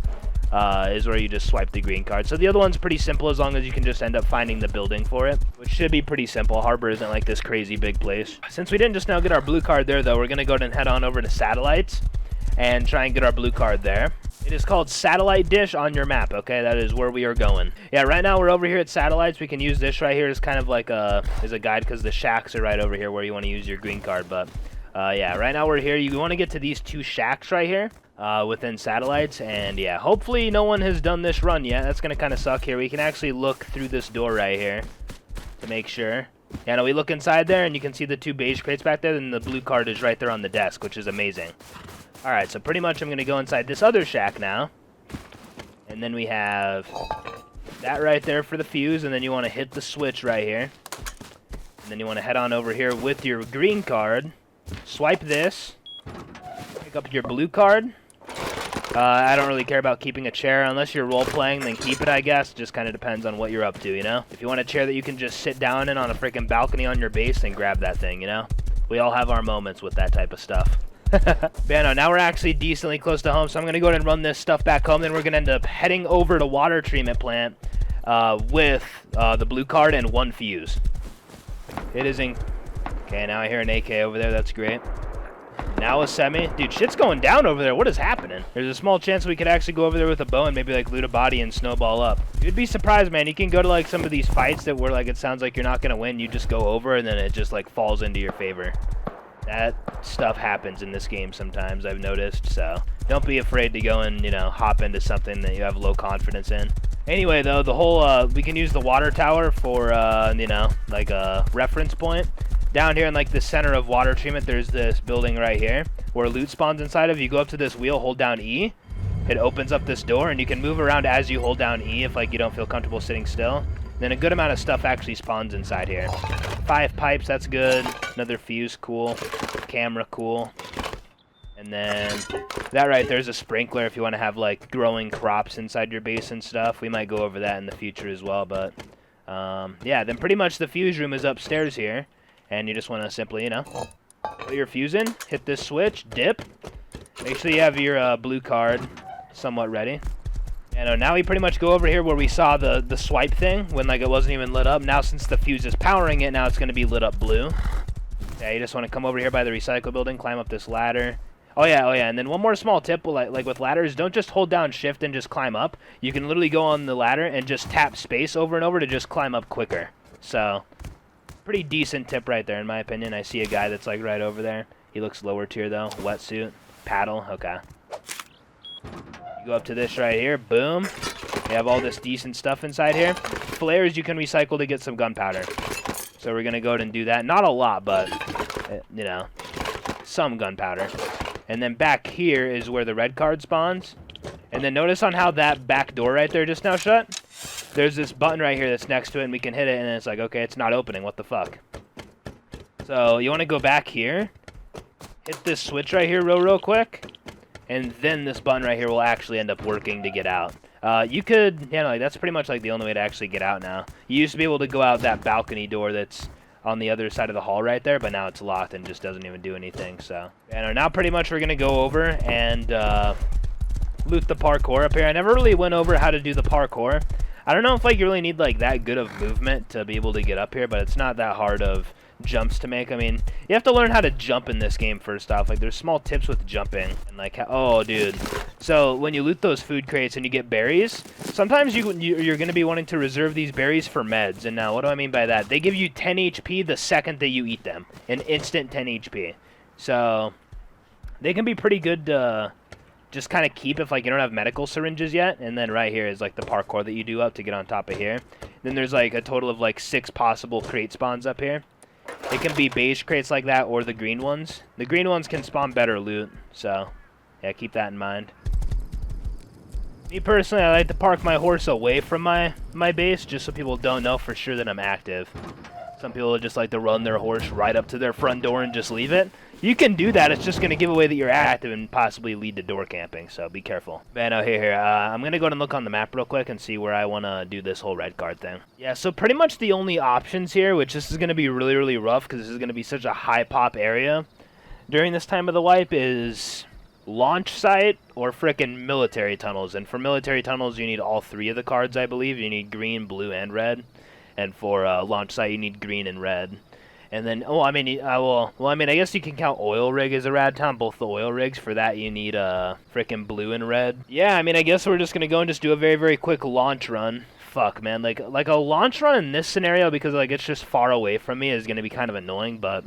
is where you just swipe the green card. So the other one's pretty simple as long as you can just end up finding the building for it, which should be pretty simple. Harbor isn't like this crazy big place. Since we didn't just now get our blue card there, though, we're going to go ahead and head on over to Satellites and try and get our blue card there. It is called Satellite Dish on your map, okay? That is where we are going. Yeah, right now we're over here at Satellites. We can use this right here as kind of like a guide because the shacks are right over here where you want to use your green card. But yeah, right now we're here. You want to get to these two shacks right here. Within Satellites, and yeah, hopefully no one has done this run yet. That's gonna kind of suck here. We can actually look through this door right here to make sure. Yeah, no, we look inside there and you can see the two beige crates back there, and the blue card is right there on the desk, which is amazing. Alright, so pretty much I'm gonna go inside this other shack now, and then we have that right there for the fuse, and then you want to hit the switch right here, and then you want to head on over here with your green card, swipe this, pick up your blue card. I don't really care about keeping a chair. Unless you're role-playing, then keep it, I guess. Just kind of depends on what you're up to, you know? If you want a chair that you can just sit down in on a freaking balcony on your base, then grab that thing, you know? We all have our moments with that type of stuff. But no, now we're actually decently close to home, so I'm going to go ahead and run this stuff back home. Then we're going to end up heading over to water treatment plant with the blue card and one fuse. It is in... Okay, now I hear an AK over there. That's great. Now a semi. Dude, shit's going down over there. What is happening? There's a small chance we could actually go over there with a bow and maybe like loot a body and snowball up. You'd be surprised, man. You can go to like some of these fights that where like it sounds like you're not going to win. You just go over and then it just like falls into your favor. That stuff happens in this game sometimes, I've noticed. So don't be afraid to go and, you know, hop into something that you have low confidence in. Anyway, though, the whole, we can use the water tower for, you know, like a reference point. Down here in like the center of water treatment, there's this building right here where loot spawns inside of. You go up to this wheel, hold down E, it opens up this door, and you can move around as you hold down E if like you don't feel comfortable sitting still. Then a good amount of stuff actually spawns inside here. 5 pipes, that's good. Another fuse, cool. Camera, cool. And then that right there's a sprinkler if you want to have like growing crops inside your base and stuff. We might go over that in the future as well, but yeah, then pretty much the fuse room is upstairs here. And you just want to simply, you know, put your fuse in, hit this switch, dip. Make sure you have your blue card somewhat ready. And now we pretty much go over here where we saw the swipe thing when like it wasn't even lit up. Now since the fuse is powering it, now it's going to be lit up blue. Yeah, you just want to come over here by the recycle building, climb up this ladder. Oh yeah, and then one more small tip, like with ladders, don't just hold down shift and just climb up. You can literally go on the ladder and just tap space over and over to just climb up quicker. So... pretty decent tip right there, in my opinion. I see a guy that's like right over there. He looks lower tier though. Wetsuit, paddle. Okay. You go up to this right here. Boom. You have all this decent stuff inside here. Flares you can recycle to get some gunpowder. So we're gonna go ahead and do that. Not a lot, but you know, some gunpowder. And then back here is where the red card spawns. And then notice on how that back door right there just now shut. There's this button right here that's next to it, and we can hit it, and it's like, okay, it's not opening. What the fuck? So you want to go back here, hit this switch right here real quick, and then this button right here will actually end up working to get out. You could, like that's pretty much like the only way to actually get out now. You used to be able to go out that balcony door that's on the other side of the hall right there, but now it's locked and just doesn't even do anything. So, now pretty much we're gonna go over and loot the parkour up here. I never really went over how to do the parkour. I don't know if like you really need like that good of movement to be able to get up here, but it's not that hard of jumps to make. I mean, you have to learn how to jump in this game first off. Like there's small tips with jumping and like oh dude. So when you loot those food crates and you get berries, sometimes you're going to be wanting to reserve these berries for meds. And now what do I mean by that? They give you 10 HP the second that you eat them. An instant 10 HP. So they can be pretty good to just kind of keep if like you don't have medical syringes yet. And then right here is like the parkour that you do up to get on top of here. Then there's like a total of like 6 possible crate spawns up here. It can be beige crates like that or the green ones. The green ones can spawn better loot, so yeah, keep that in mind. Me personally, I like to park my horse away from my base just so people don't know for sure that I'm active. Some people just like to run their horse right up to their front door and just leave it. You can do that, it's just going to give away that you're active and possibly lead to door camping, so be careful. Man, oh, here. I'm going to go and look on the map real quick and see where I want to do this whole red card thing. Yeah, so pretty much the only options here, which this is going to be really, really rough because this is going to be such a high pop area during this time of the wipe, is launch site or frickin' military tunnels. And for military tunnels, you need all 3 of the cards, I believe. You need green, blue, and red. And for launch site, you need green and red. And then, I guess you can count oil rig as a rad town, both the oil rigs. For that, you need frickin' blue and red. Yeah, I mean, I guess we're just gonna go and just do a very, very quick launch run. Fuck, man, like a launch run in this scenario, because like it's just far away from me, is gonna be kind of annoying. But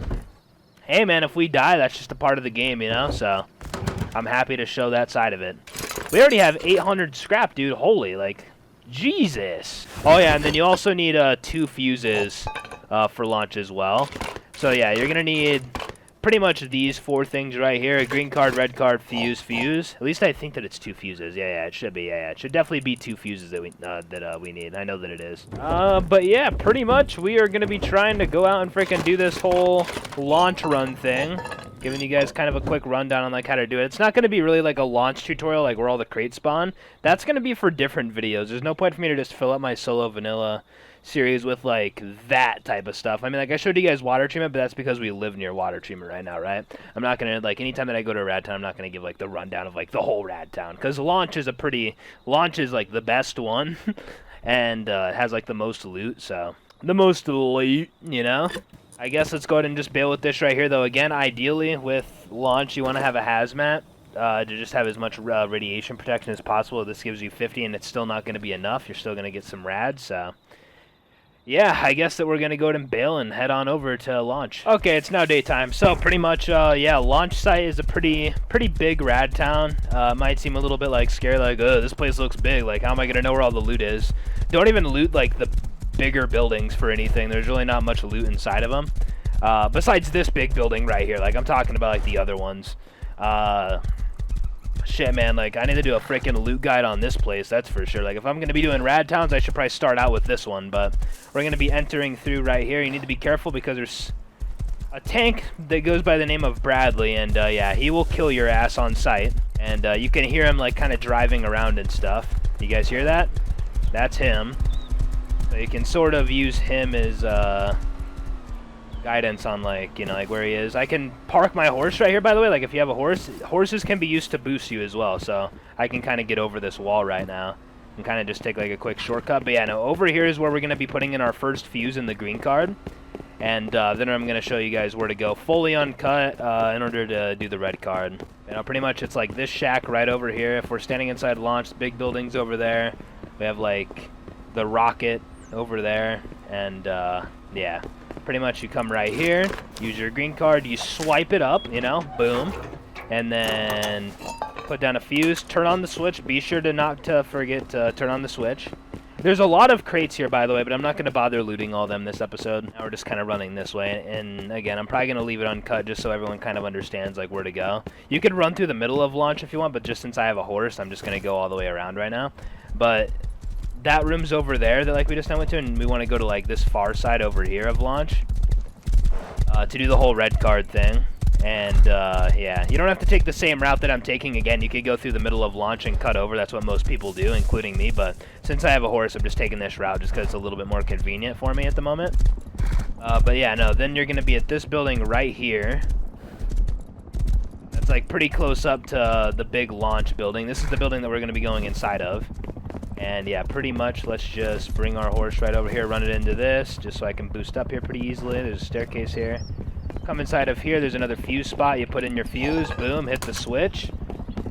hey, man, if we die, that's just a part of the game, you know. So I'm happy to show that side of it. We already have 800 scrap, dude. Holy, like, Jesus. Oh yeah, and then you also need 2 fuses for launch as well. So yeah, you're gonna need pretty much these 4 things right here: a green card, red card, fuse. At least I think that it's 2 fuses. Yeah, it should be. Yeah, it should definitely be 2 fuses that we need. I know that it is. But yeah, pretty much we are gonna be trying to go out and freaking do this whole launch run thing. Giving you guys kind of a quick rundown on like how to do it. It's not going to be really like a launch tutorial like where all the crates spawn. That's going to be for different videos. There's no point for me to just fill up my solo vanilla series with like that type of stuff. I mean, like I showed you guys water treatment, but that's because we live near water treatment right now, right? I'm not going to, like, anytime that I go to a rad town, I'm not going to give like the rundown of like the whole rad town, because launch is like the best one and it has like the most loot, so the most loot, you know. I guess let's go ahead and just bail with this right here, though. Again, ideally, with launch, you want to have a hazmat to just have as much radiation protection as possible. This gives you 50, and it's still not going to be enough. You're still going to get some rads, so yeah, I guess that we're going to go ahead and bail and head on over to launch. Okay, it's now daytime, so pretty much, yeah, launch site is a pretty big rad town. Might seem a little bit, like, scary, like, this place looks big. Like, how am I going to know where all the loot is? Don't even loot, like, the bigger buildings for anything. There's really not much loot inside of them. Besides this big building right here. Like, I'm talking about, like, the other ones. Shit, man, like, I need to do a freaking loot guide on this place, that's for sure. Like, if I'm going to be doing rad towns, I should probably start out with this one, but we're going to be entering through right here. You need to be careful because there's a tank that goes by the name of Bradley, and, yeah, he will kill your ass on sight. And, you can hear him, like, kind of driving around and stuff. You guys hear that? That's him. So you can sort of use him as guidance on, like, you know, like where he is. I can park my horse right here, by the way. Like, if you have a horse, horses can be used to boost you as well. So I can kind of get over this wall right now and kind of just take like a quick shortcut. But yeah, no, over here is where we're going to be putting in our first fuse in the green card. And then I'm going to show you guys where to go fully uncut in order to do the red card. You know, pretty much it's like this shack right over here. If we're standing inside launch, big buildings over there. We have like the rocket over there, and yeah, pretty much you come right here, use your green card, you swipe it up, you know, boom, and then put down a fuse, turn on the switch. Be sure to not forget to turn on the switch. There's a lot of crates here, by the way, but I'm not going to bother looting all of them this episode. Now we're just kind of running this way, and again, I'm probably going to leave it uncut just so everyone kind of understands like where to go. You could run through the middle of launch if you want, but just since I have a horse, I'm just going to go all the way around right now. But that room's over there that like we just now went to, and we want to go to like this far side over here of launch to do the whole red card thing. And, yeah, you don't have to take the same route that I'm taking. Again, you could go through the middle of launch and cut over. That's what most people do, including me. But since I have a horse, I'm just taking this route just because it's a little bit more convenient for me at the moment. But, yeah, no, then you're going to be at this building right here. That's, like, pretty close up to the big launch building. This is the building that we're going to be going inside of. And, yeah, pretty much let's just bring our horse right over here, run it into this, just so I can boost up here pretty easily. There's a staircase here. Come inside of here, there's another fuse spot. You put in your fuse, boom, hit the switch.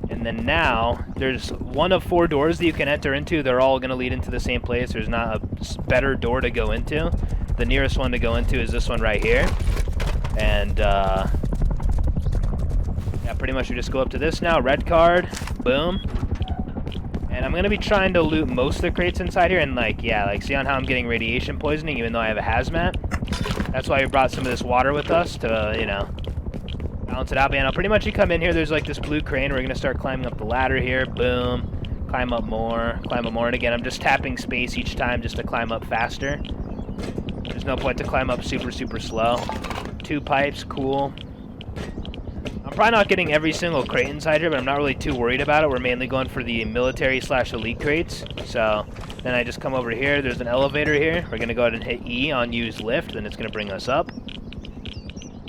And then now, there's one of 4 doors that you can enter into. They're all going to lead into the same place. There's not a better door to go into. The nearest one to go into is this one right here. And, yeah, pretty much you just go up to this now. Red card, boom. And I'm going to be trying to loot most of the crates inside here. And, like, yeah, like, see on how I'm getting radiation poisoning even though I have a hazmat? That's why we brought some of this water with us to, you know, balance it out. But, you know, pretty much you come in here, there's, like, this blue crane. We're going to start climbing up the ladder here. Boom. Climb up more. Climb up more. And, again, I'm just tapping space each time just to climb up faster. There's no point to climb up super, super slow. 2 pipes. Cool. I'm probably not getting every single crate inside here, but I'm not really too worried about it. We're mainly going for the military/elite crates. So then I just come over here. There's an elevator here. We're going to go ahead and hit E on use lift, and it's going to bring us up.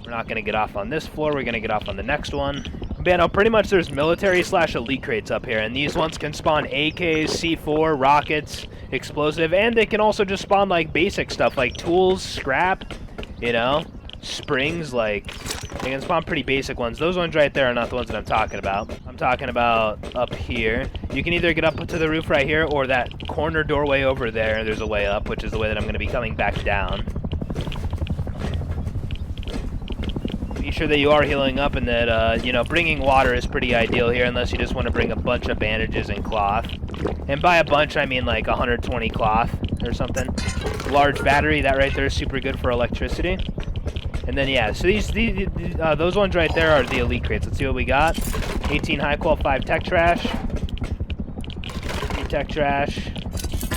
We're not going to get off on this floor. We're going to get off on the next one. But yeah, no, pretty much there's military/elite crates up here, and these ones can spawn AKs, C4, rockets, explosive, and they can also just spawn like basic stuff like tools, scrap, you know, springs, like... They can spawn pretty basic ones. Those ones right there are not the ones that I'm talking about. I'm talking about up here. You can either get up to the roof right here or that corner doorway over there. There's a way up, which is the way that I'm going to be coming back down. Be sure that you are healing up and that, you know, bringing water is pretty ideal here unless you just want to bring a bunch of bandages and cloth. And by a bunch, I mean like 120 cloth or something. Large battery, that right there is super good for electricity. And then, yeah, so those ones right there are the elite crates. Let's see what we got. 18 high qual, 5 tech trash. 3 tech trash.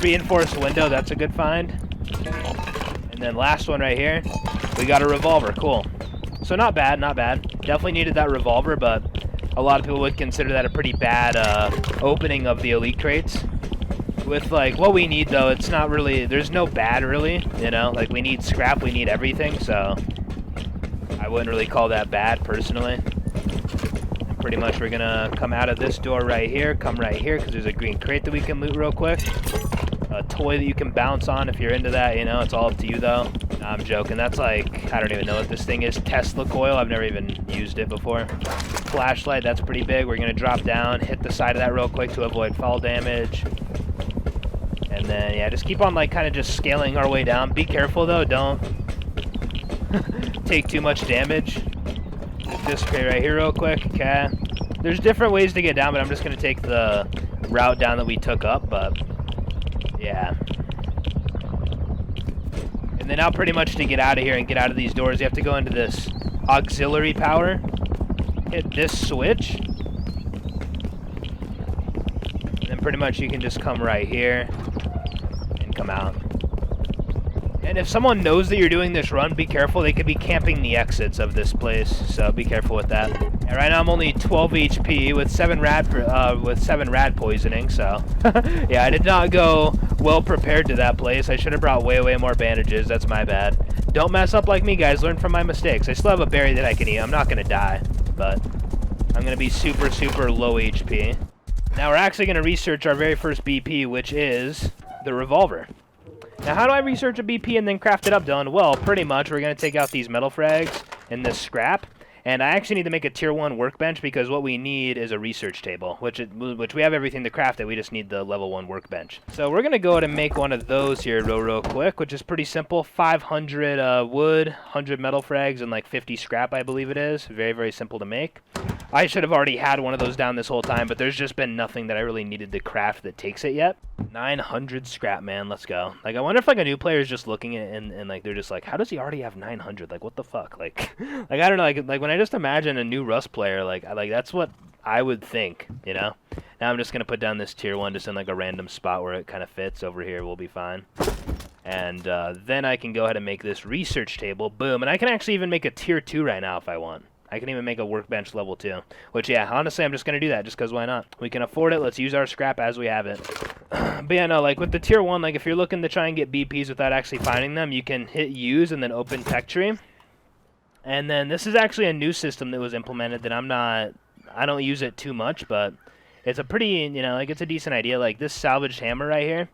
Reinforced window, that's a good find. And then last one right here, we got a revolver. Cool. So not bad, not bad. Definitely needed that revolver, but a lot of people would consider that a pretty bad opening of the elite crates. With, like, what we need, though, it's not really... There's no bad, really, you know? Like, we need scrap, we need everything, so... I wouldn't really call that bad, personally. And pretty much we're gonna come out of this door right here, come right here, because there's a green crate that we can loot real quick. A toy that you can bounce on if you're into that, you know, it's all up to you, though. Nah, I'm joking. That's like, I don't even know what this thing is. Tesla coil, I've never even used it before. Flashlight, that's pretty big. We're gonna drop down, hit the side of that real quick to avoid fall damage. And then, yeah, just keep on, like, kind of just scaling our way down. Be careful, though. Don't take too much damage. Hit this crate right here real quick. Okay. There's different ways to get down, but I'm just going to take the route down that we took up, but, yeah. And then now pretty much to get out of here and get out of these doors, you have to go into this auxiliary power. Hit this switch. And then pretty much you can just come right here. Come out. And if someone knows that you're doing this run, be careful. They could be camping the exits of this place, so be careful with that. And right now I'm only 12 HP with 7 rad poisoning, so yeah, I did not go well prepared to that place. I should have brought way more bandages. That's my bad. Don't mess up like me, guys. Learn from my mistakes. I still have a berry that I can eat. I'm not gonna die, but I'm gonna be super low HP. Now we're actually gonna research our very first BP, which is the revolver. Now, how do I research a BP and then craft it up, Dylan? Well, pretty much, we're going to take out these metal frags and this scrap, and I actually need to make a tier 1 workbench because what we need is a research table, which we have everything to craft it. We just need the level 1 workbench. So we're going to go ahead and make one of those here real quick, which is pretty simple. 500 wood, 100 metal frags, and like 50 scrap, I believe it is. Very simple to make. I should have already had one of those down this whole time, but there's just been nothing that I really needed to craft that takes it yet. 900 scrap, man. Let's go. Like, I wonder if, like, a new player is just looking at it and like, they're just like, how does he already have 900? Like, what the fuck? Like, I don't know. Like when I just imagine a new Rust player, like that's what I would think, you know? Now I'm just going to put down this tier 1 just in, like, a random spot where it kind of fits. Over here will be fine. And then I can go ahead and make this research table. Boom. And I can actually even make a tier 2 right now if I want. I can even make a workbench level 2. Which, yeah, honestly, I'm just going to do that just because why not? We can afford it. Let's use our scrap as we have it. But yeah, no, like with the tier 1, like if you're looking to try and get BPs without actually finding them, you can hit use and then open tech tree. And then this is actually a new system that was implemented that I don't use it too much, but it's a pretty, you know, like it's a decent idea. Like this salvaged hammer right here,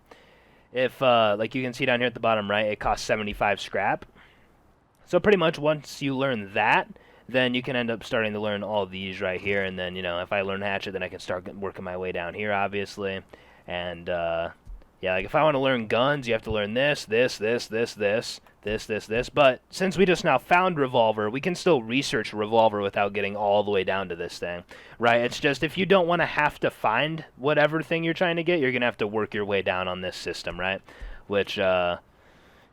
if, like you can see down here at the bottom right, it costs 75 scrap. So pretty much once you learn that, then you can end up starting to learn all these right here. And then, you know, if I learn hatchet, then I can start working my way down here, obviously. And, yeah, like if I want to learn guns, you have to learn this. But since we just now found revolver, we can still research revolver without getting all the way down to this thing, right? It's just if you don't want to have to find whatever thing you're trying to get, you're going to have to work your way down on this system, right? Which,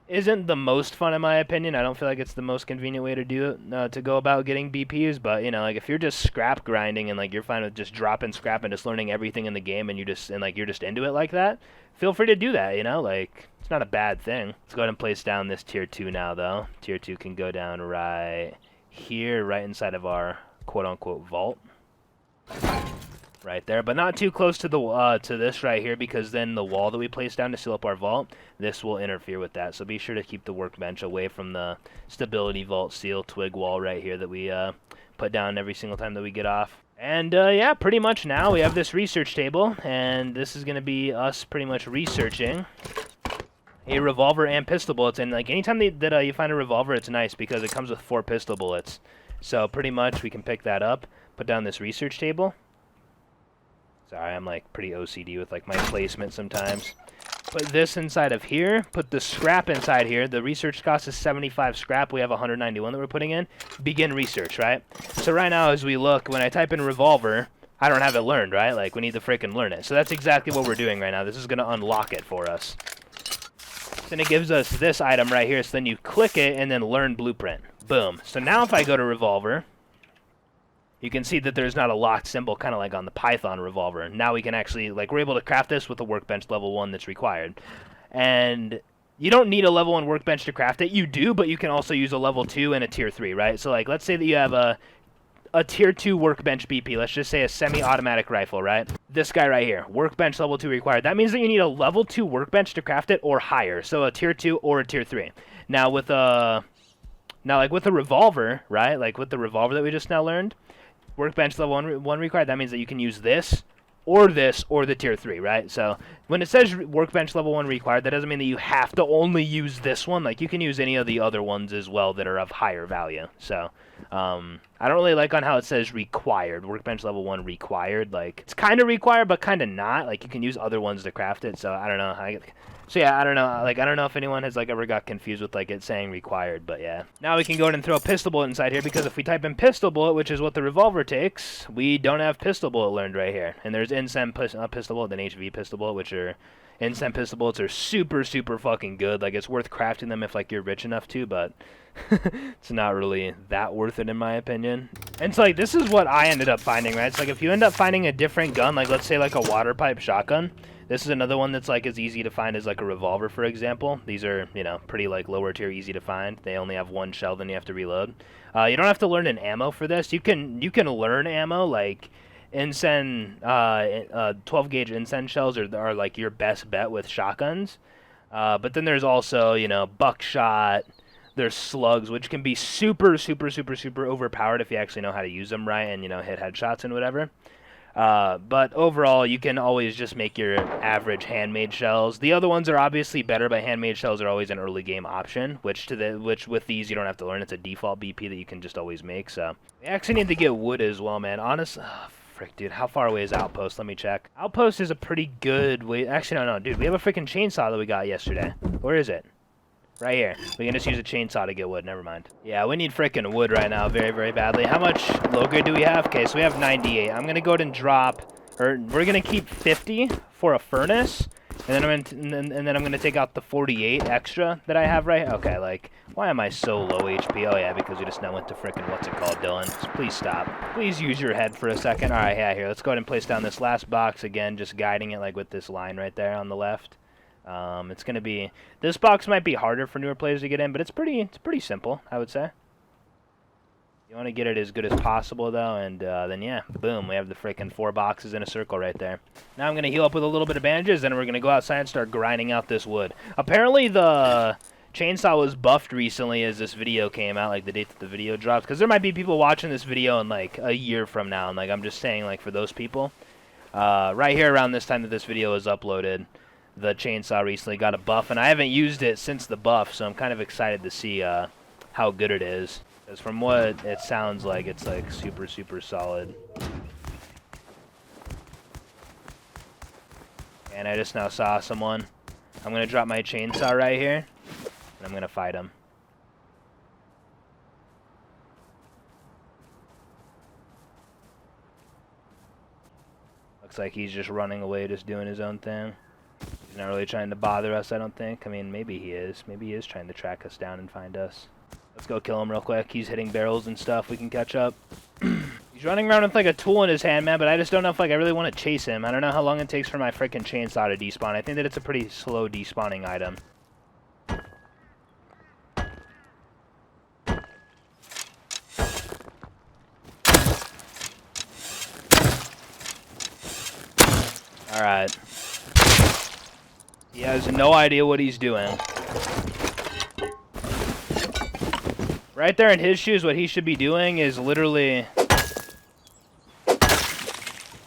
isn't the most fun in my opinion. I don't feel like it's the most convenient way to do it, to go about getting BPs, but you know, like if you're just scrap grinding and like you're fine with just dropping scrap and just learning everything in the game and you're just into it like that, feel free to do that, you know, like it's not a bad thing. Let's go ahead and place down this tier 2 now though. Tier 2 can go down right here, right inside of our quote-unquote vault. Right there, but not too close to the to this right here, because then the wall that we place down to seal up our vault, this will interfere with that. So be sure to keep the workbench away from the stability vault seal twig wall right here that we put down every single time that we get off. And yeah, pretty much now we have this research table, and this is going to be us pretty much researching a revolver and pistol bullets. And like anytime that you find a revolver, it's nice because it comes with 4 pistol bullets. So pretty much we can pick that up, put down this research table. Sorry, I'm like pretty OCD with like my placement sometimes. Put this inside of here, put the scrap inside here. The research cost is 75 scrap. We have 191 that we're putting in. Begin research, right? So right now as we look, when I type in revolver, I don't have it learned, right? Like we need to freaking learn it. So that's exactly what we're doing right now. This is going to unlock it for us. Then it gives us this item right here. So then you click it and then learn blueprint. Boom. So now if I go to revolver, you can see that there's not a locked symbol, kind of like on the Python revolver. Now we can actually, like, we're able to craft this with a workbench level 1 that's required. And you don't need a level 1 workbench to craft it. You do, but you can also use a level 2 and a tier 3, right? So, like, let's say that you have a tier 2 workbench BP. Let's just say a semi-automatic rifle, right? This guy right here, workbench level 2 required. That means that you need a level 2 workbench to craft it or higher. So a tier 2 or a tier 3. Now, with a... Now, like, with the revolver, right? Like, with the revolver that we just now learned, workbench level 1 required, that means that you can use this or the tier 3, right? So when it says workbench level 1 required, that doesn't mean that you have to only use this one. Like you can use any of the other ones as well that are of higher value. So I don't really like on how it says required, workbench level 1 required. Like it's kind of required but kind of not. Like you can use other ones to craft it. So I don't know. So yeah, I don't know. Like I don't know if anyone has like ever got confused with like it saying required, but yeah. Now we can go ahead and throw a pistol bullet inside here, because if we type in pistol bullet, which is what the revolver takes, we don't have pistol bullet learned right here. And there's Incen pistol bullet and HV pistol bullet, which are Incen pistol bullets are super fucking good. Like it's worth crafting them if like you're rich enough to, but it's not really that worth it in my opinion. And so like this is what I ended up finding, right? It's like if you end up finding a different gun, like let's say like a water pipe shotgun. This is another one that's like as easy to find as like a revolver, for example. These are, you know, pretty like lower tier, easy to find. They only have 1 shell, then you have to reload. You don't have to learn an ammo for this. You can learn ammo, like Incen, 12 gauge Incen shells are like your best bet with shotguns. But then there's also, you know, buckshot. There's slugs, which can be super overpowered if you actually know how to use them right and, you know, hit headshots and whatever. But overall, you can always just make your average handmade shells. The other ones are obviously better, but handmade shells are always an early game option, which with these you don't have to learn. It's a default BP that you can just always make. So we actually need to get wood as well, man. Honestly, frick, dude, how far away is Outpost? Let me check. Outpost is a pretty good way. Actually, no, dude, we have a freaking chainsaw that we got yesterday. Where is it? Right here. We can just use a chainsaw to get wood. Never mind. Yeah, we need frickin' wood right now very badly. How much low grade do we have? Okay, so we have 98. I'm going to go ahead and drop, or we're going to keep 50 for a furnace. And then I'm going to take out the 48 extra that I have right. Okay, like, why am I so low HP? Oh, yeah, because we just now went to frickin' what's it called, Dylan? So please stop. Please use your head for a second. All right, yeah, here. Let's go ahead and place down this last box again, just guiding it like with this line right there on the left. It's going to be, this box might be harder for newer players to get in, but it's pretty simple, I would say. You want to get it as good as possible, though, and then, yeah, boom, we have the freaking 4 boxes in a circle right there. Now I'm going to heal up with a little bit of bandages, and we're going to go outside and start grinding out this wood. Apparently, the chainsaw was buffed recently as this video came out, like the date that the video dropped, because there might be people watching this video in, like, a year from now, and, like, I'm just saying, like, for those people. Right here around this time that this video was uploaded, the chainsaw recently got a buff, and I haven't used it since the buff, so I'm kind of excited to see how good it is. Because from what it sounds like, it's like super, super solid. And I just now saw someone. I'm going to drop my chainsaw right here, and I'm going to fight him. Looks like he's just running away, just doing his own thing. He's not really trying to bother us, I don't think. I mean, maybe he is. Maybe he is trying to track us down and find us. Let's go kill him real quick. He's hitting barrels and stuff. We can catch up. He's running around with like a tool in his hand, man, but I just don't know if like I really want to chase him. I don't know how long it takes for my freaking chainsaw to despawn. I think that it's a pretty slow despawning item. Alright. He has no idea what he's doing. Right there in his shoes, what he should be doing is literally...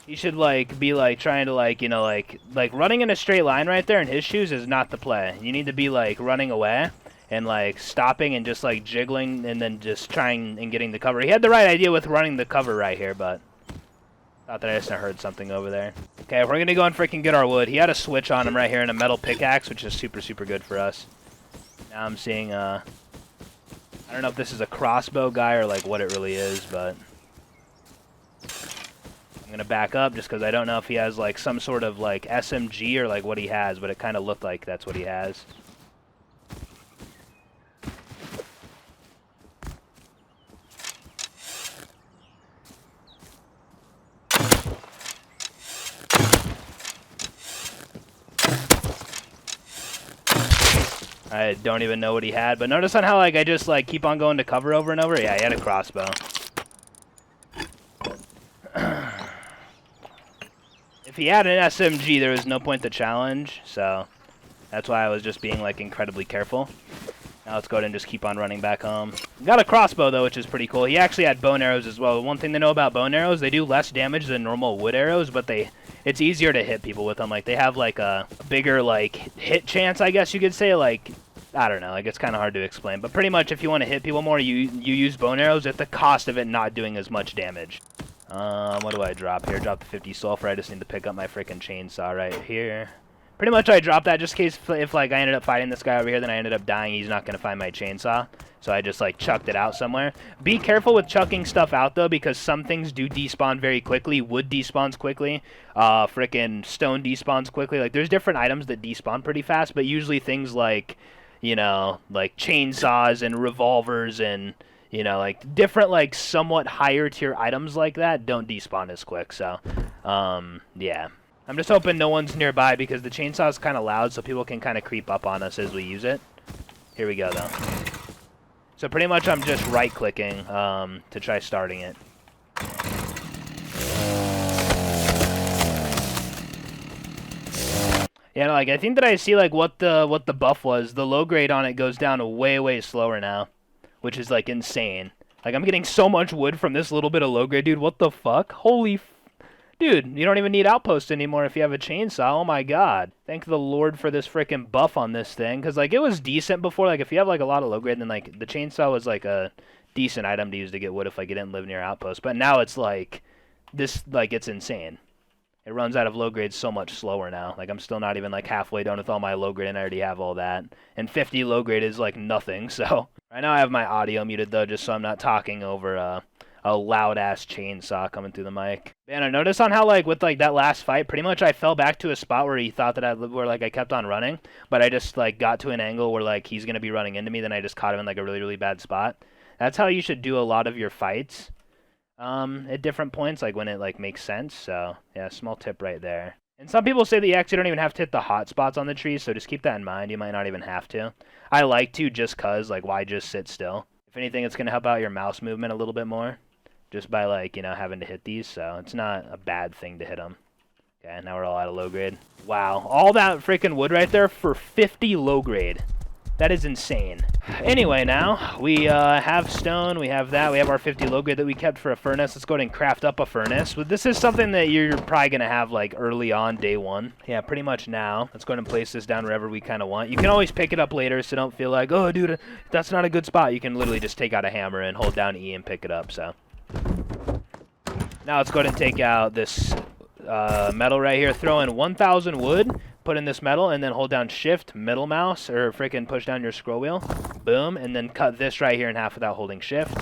He should, like, be, like, trying to, like, you know, like, running in a straight line right there in his shoes is not the play. You need to be, like, running away and, like, stopping and just, like, jiggling and then just trying and getting the cover. He had the right idea with running the cover right here, but... Thought that I just heard something over there. Okay, we're gonna go and freaking get our wood. He had a switch on him right here and a metal pickaxe, which is super, super good for us. Now I'm seeing, I don't know if this is a crossbow guy or, like, what it really is, but... I'm gonna back up just because I don't know if he has, like, some sort of, like, SMG or, like, what he has, but it kind of looked like that's what he has. I don't even know what he had, but notice on how, like, I just, like, keep on going to cover over and over? Yeah, he had a crossbow. If he had an SMG, there was no point to challenge, so that's why I was just being, like, incredibly careful. Now let's go ahead and just keep on running back home. Got a crossbow, though, which is pretty cool. He actually had bone arrows as well. One thing to know about bone arrows, they do less damage than normal wood arrows, but it's easier to hit people with them. Like, they have, like, a bigger, like, hit chance, I guess you could say. Like, I don't know. Like, it's kind of hard to explain. But pretty much, if you want to hit people more, you use bone arrows at the cost of it not doing as much damage. What do I drop here? Drop the 50 sulfur. I just need to pick up my freaking chainsaw right here. Pretty much I dropped that just in case if, like, I ended up fighting this guy over here, then I ended up dying, he's not going to find my chainsaw. So I just, like, chucked it out somewhere. Be careful with chucking stuff out, though, because some things do despawn very quickly. Wood despawns quickly. Frickin' stone despawns quickly. Like, there's different items that despawn pretty fast, but usually things like, you know, like chainsaws and revolvers and, you know, like, different, like, somewhat higher tier items like that don't despawn as quick, so, yeah. I'm just hoping no one's nearby because the chainsaw is kind of loud, so people can kind of creep up on us as we use it. Here we go, though. So pretty much I'm just right-clicking to try starting it. Yeah, no, like, I think that I see, like, what the buff was. The low grade on it goes down way, way slower now, which is, like, insane. Like, I'm getting so much wood from this little bit of low grade, dude. What the fuck? Holy dude, you don't even need outposts anymore if you have a chainsaw. Oh my god. Thank the Lord for this freaking buff on this thing. Because, like, it was decent before. Like, if you have, like, a lot of low grade, then, like, the chainsaw was, like, a decent item to use to get wood if, like, you didn't live near outposts. But now it's, like, this, like, it's insane. It runs out of low grade so much slower now. Like, I'm still not even, like, halfway done with all my low grade, and I already have all that. And 50 low grade is, like, nothing, so. Right now I have my audio muted, though, just so I'm not talking over, a loud-ass chainsaw coming through the mic. Man, I noticed on how, like, with, like, that last fight, pretty much I fell back to a spot where he thought that I kept on running, but I just, like, got to an angle where, like, he's gonna be running into me, then I just caught him in, like, a really, really bad spot. That's how you should do a lot of your fights, at different points, like, when it, like, makes sense, so, yeah, small tip right there. And some people say that you actually don't even have to hit the hot spots on the trees, so just keep that in mind, you might not even have to. I like to just cause, like, why just sit still? If anything, it's going to help out your mouse movement a little bit more, just by, like, you know, having to hit these, so it's not a bad thing to hit them. Okay, now we're all out of low grade. Wow, all that freaking wood right there for 50 low grade. That is insane. Anyway, now, we have stone, we have that, we have our 50 low grade that we kept for a furnace. Let's go ahead and craft up a furnace. But this is something that you're probably going to have, like, early on, day one. Yeah, pretty much now. Let's go ahead and place this down wherever we kind of want. You can always pick it up later, so don't feel like, oh, dude, that's not a good spot. You can literally just take out a hammer and hold down E and pick it up, so. Now let's go ahead and take out this metal right here. Throw in 1,000 wood. Put in this metal, and then hold down shift, middle mouse, or freaking push down your scroll wheel. Boom, and then cut this right here in half without holding shift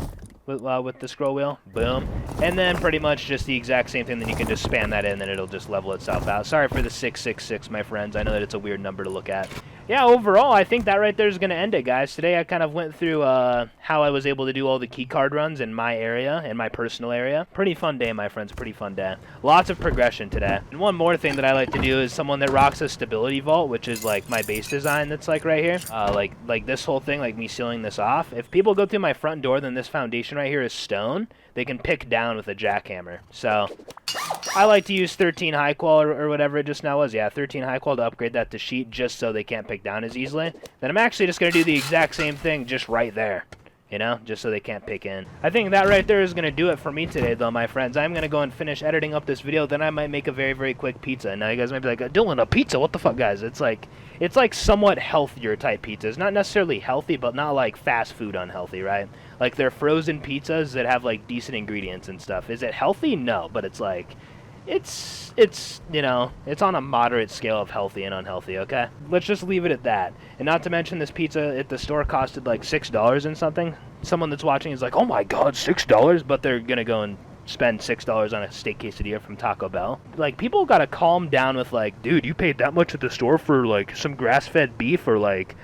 with the scroll wheel. Boom. And then pretty much just the exact same thing. Then you can just span that in, and it'll just level itself out. Sorry for the 666, my friends. I know that it's a weird number to look at. Yeah, overall, I think that right there is going to end it, guys. Today I kind of went through how I was able to do all the keycard runs in my area, in my personal area. Pretty fun day, my friends. Pretty fun day. Lots of progression today. And one more thing that I like to do is someone that rocks a stability vault, which is like my base design that's like right here. Like this whole thing, like me sealing this off. If people go through my front door, then this foundation right here is stone. They can pick down with a jackhammer. So I like to use 13 high qual or whatever it just now was. Yeah, 13 high qual to upgrade that to sheet just so they can't pick down as easily. Then I'm actually just going to do the exact same thing just right there. You know, just so they can't pick in. I think that right there is going to do it for me today, though, my friends. I'm going to go and finish editing up this video. Then I might make a very, very quick pizza. Now, you guys might be like, Dylan, a pizza? What the fuck, guys? It's like somewhat healthier type pizzas. Not necessarily healthy, but not like fast food unhealthy, right? Like they're frozen pizzas that have like decent ingredients and stuff. Is it healthy? No, but it's like... It's you know, it's on a moderate scale of healthy and unhealthy, okay? Let's just leave it at that. And not to mention this pizza at the store costed like $6 and something. Someone that's watching is like, oh my god, $6? But they're gonna go and spend $6 on a steak quesadilla from Taco Bell. Like, people gotta calm down with like, dude, you paid that much at the store for like some grass-fed beef or like...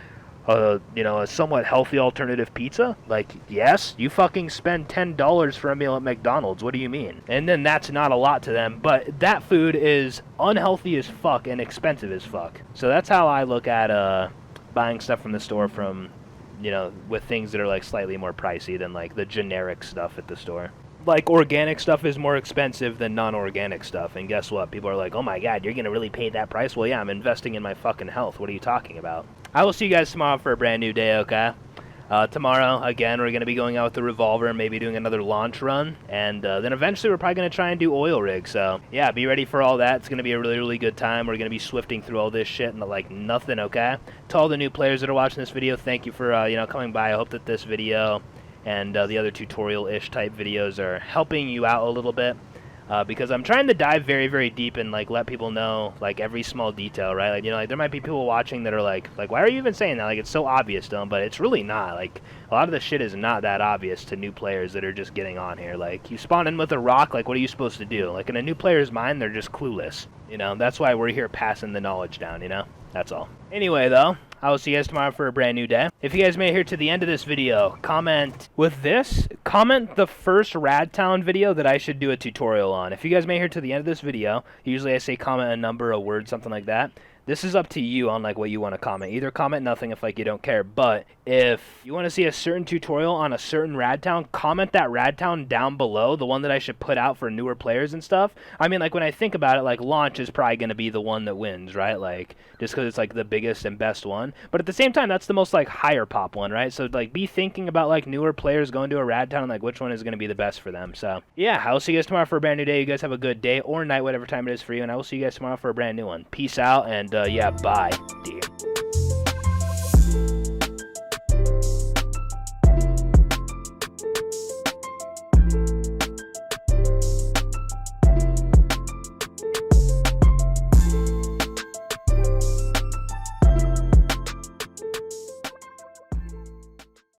you know, a somewhat healthy alternative pizza? Like, yes, you fucking spend $10 for a meal at McDonald's. What do you mean? And then that's not a lot to them, but that food is unhealthy as fuck and expensive as fuck. So that's how I look at buying stuff from the store from, you know, with things that are like slightly more pricey than like the generic stuff at the store. Like, organic stuff is more expensive than non-organic stuff, and guess what? People are like, oh my god, you're gonna really pay that price? Well, yeah, I'm investing in my fucking health. What are you talking about? I will see you guys tomorrow for a brand new day, okay? Tomorrow, again, we're gonna be going out with the revolver, maybe doing another launch run, and then eventually we're probably gonna try and do oil rig, so yeah, be ready for all that. It's gonna be a really, really good time. We're gonna be swifting through all this shit and like nothing, okay? To all the new players that are watching this video, thank you for, you know, coming by. I hope that this video and the other tutorial-ish type videos are helping you out a little bit, because I'm trying to dive very, very deep and like let people know like every small detail, right? Like, you know, like there might be people watching that are like why are you even saying that? Like, it's so obvious to them, but it's really not. Like, a lot of the shit is not that obvious to new players that are just getting on here. Like, you spawn in with a rock, like what are you supposed to do? Like, in a new player's mind, they're just clueless. You know, that's why we're here passing the knowledge down, you know? That's all. Anyway, though, I will see you guys tomorrow for a brand new day. If you guys made it here to the end of this video, comment the first Radtown video that I should do a tutorial on. If you guys made it here to the end of this video, usually I say comment a number, a word, something like that. This is up to you on like what you want to comment. Either comment nothing if like you don't care, but if you want to see a certain tutorial on a certain Radtown, comment that Radtown down below, the one that I should put out for newer players and stuff. I mean, like, when I think about it, like, launch is probably going to be the one that wins, right? Like, just because it's like the biggest and best one. But at the same time, that's the most like higher pop one, right? So like, be thinking about like newer players going to a Radtown and like which one is going to be the best for them. So yeah, I will see you guys tomorrow for a brand new day. You guys have a good day or night, whatever time it is for you, and I will see you guys tomorrow for a brand new one. Peace out, and yeah, bye, dear.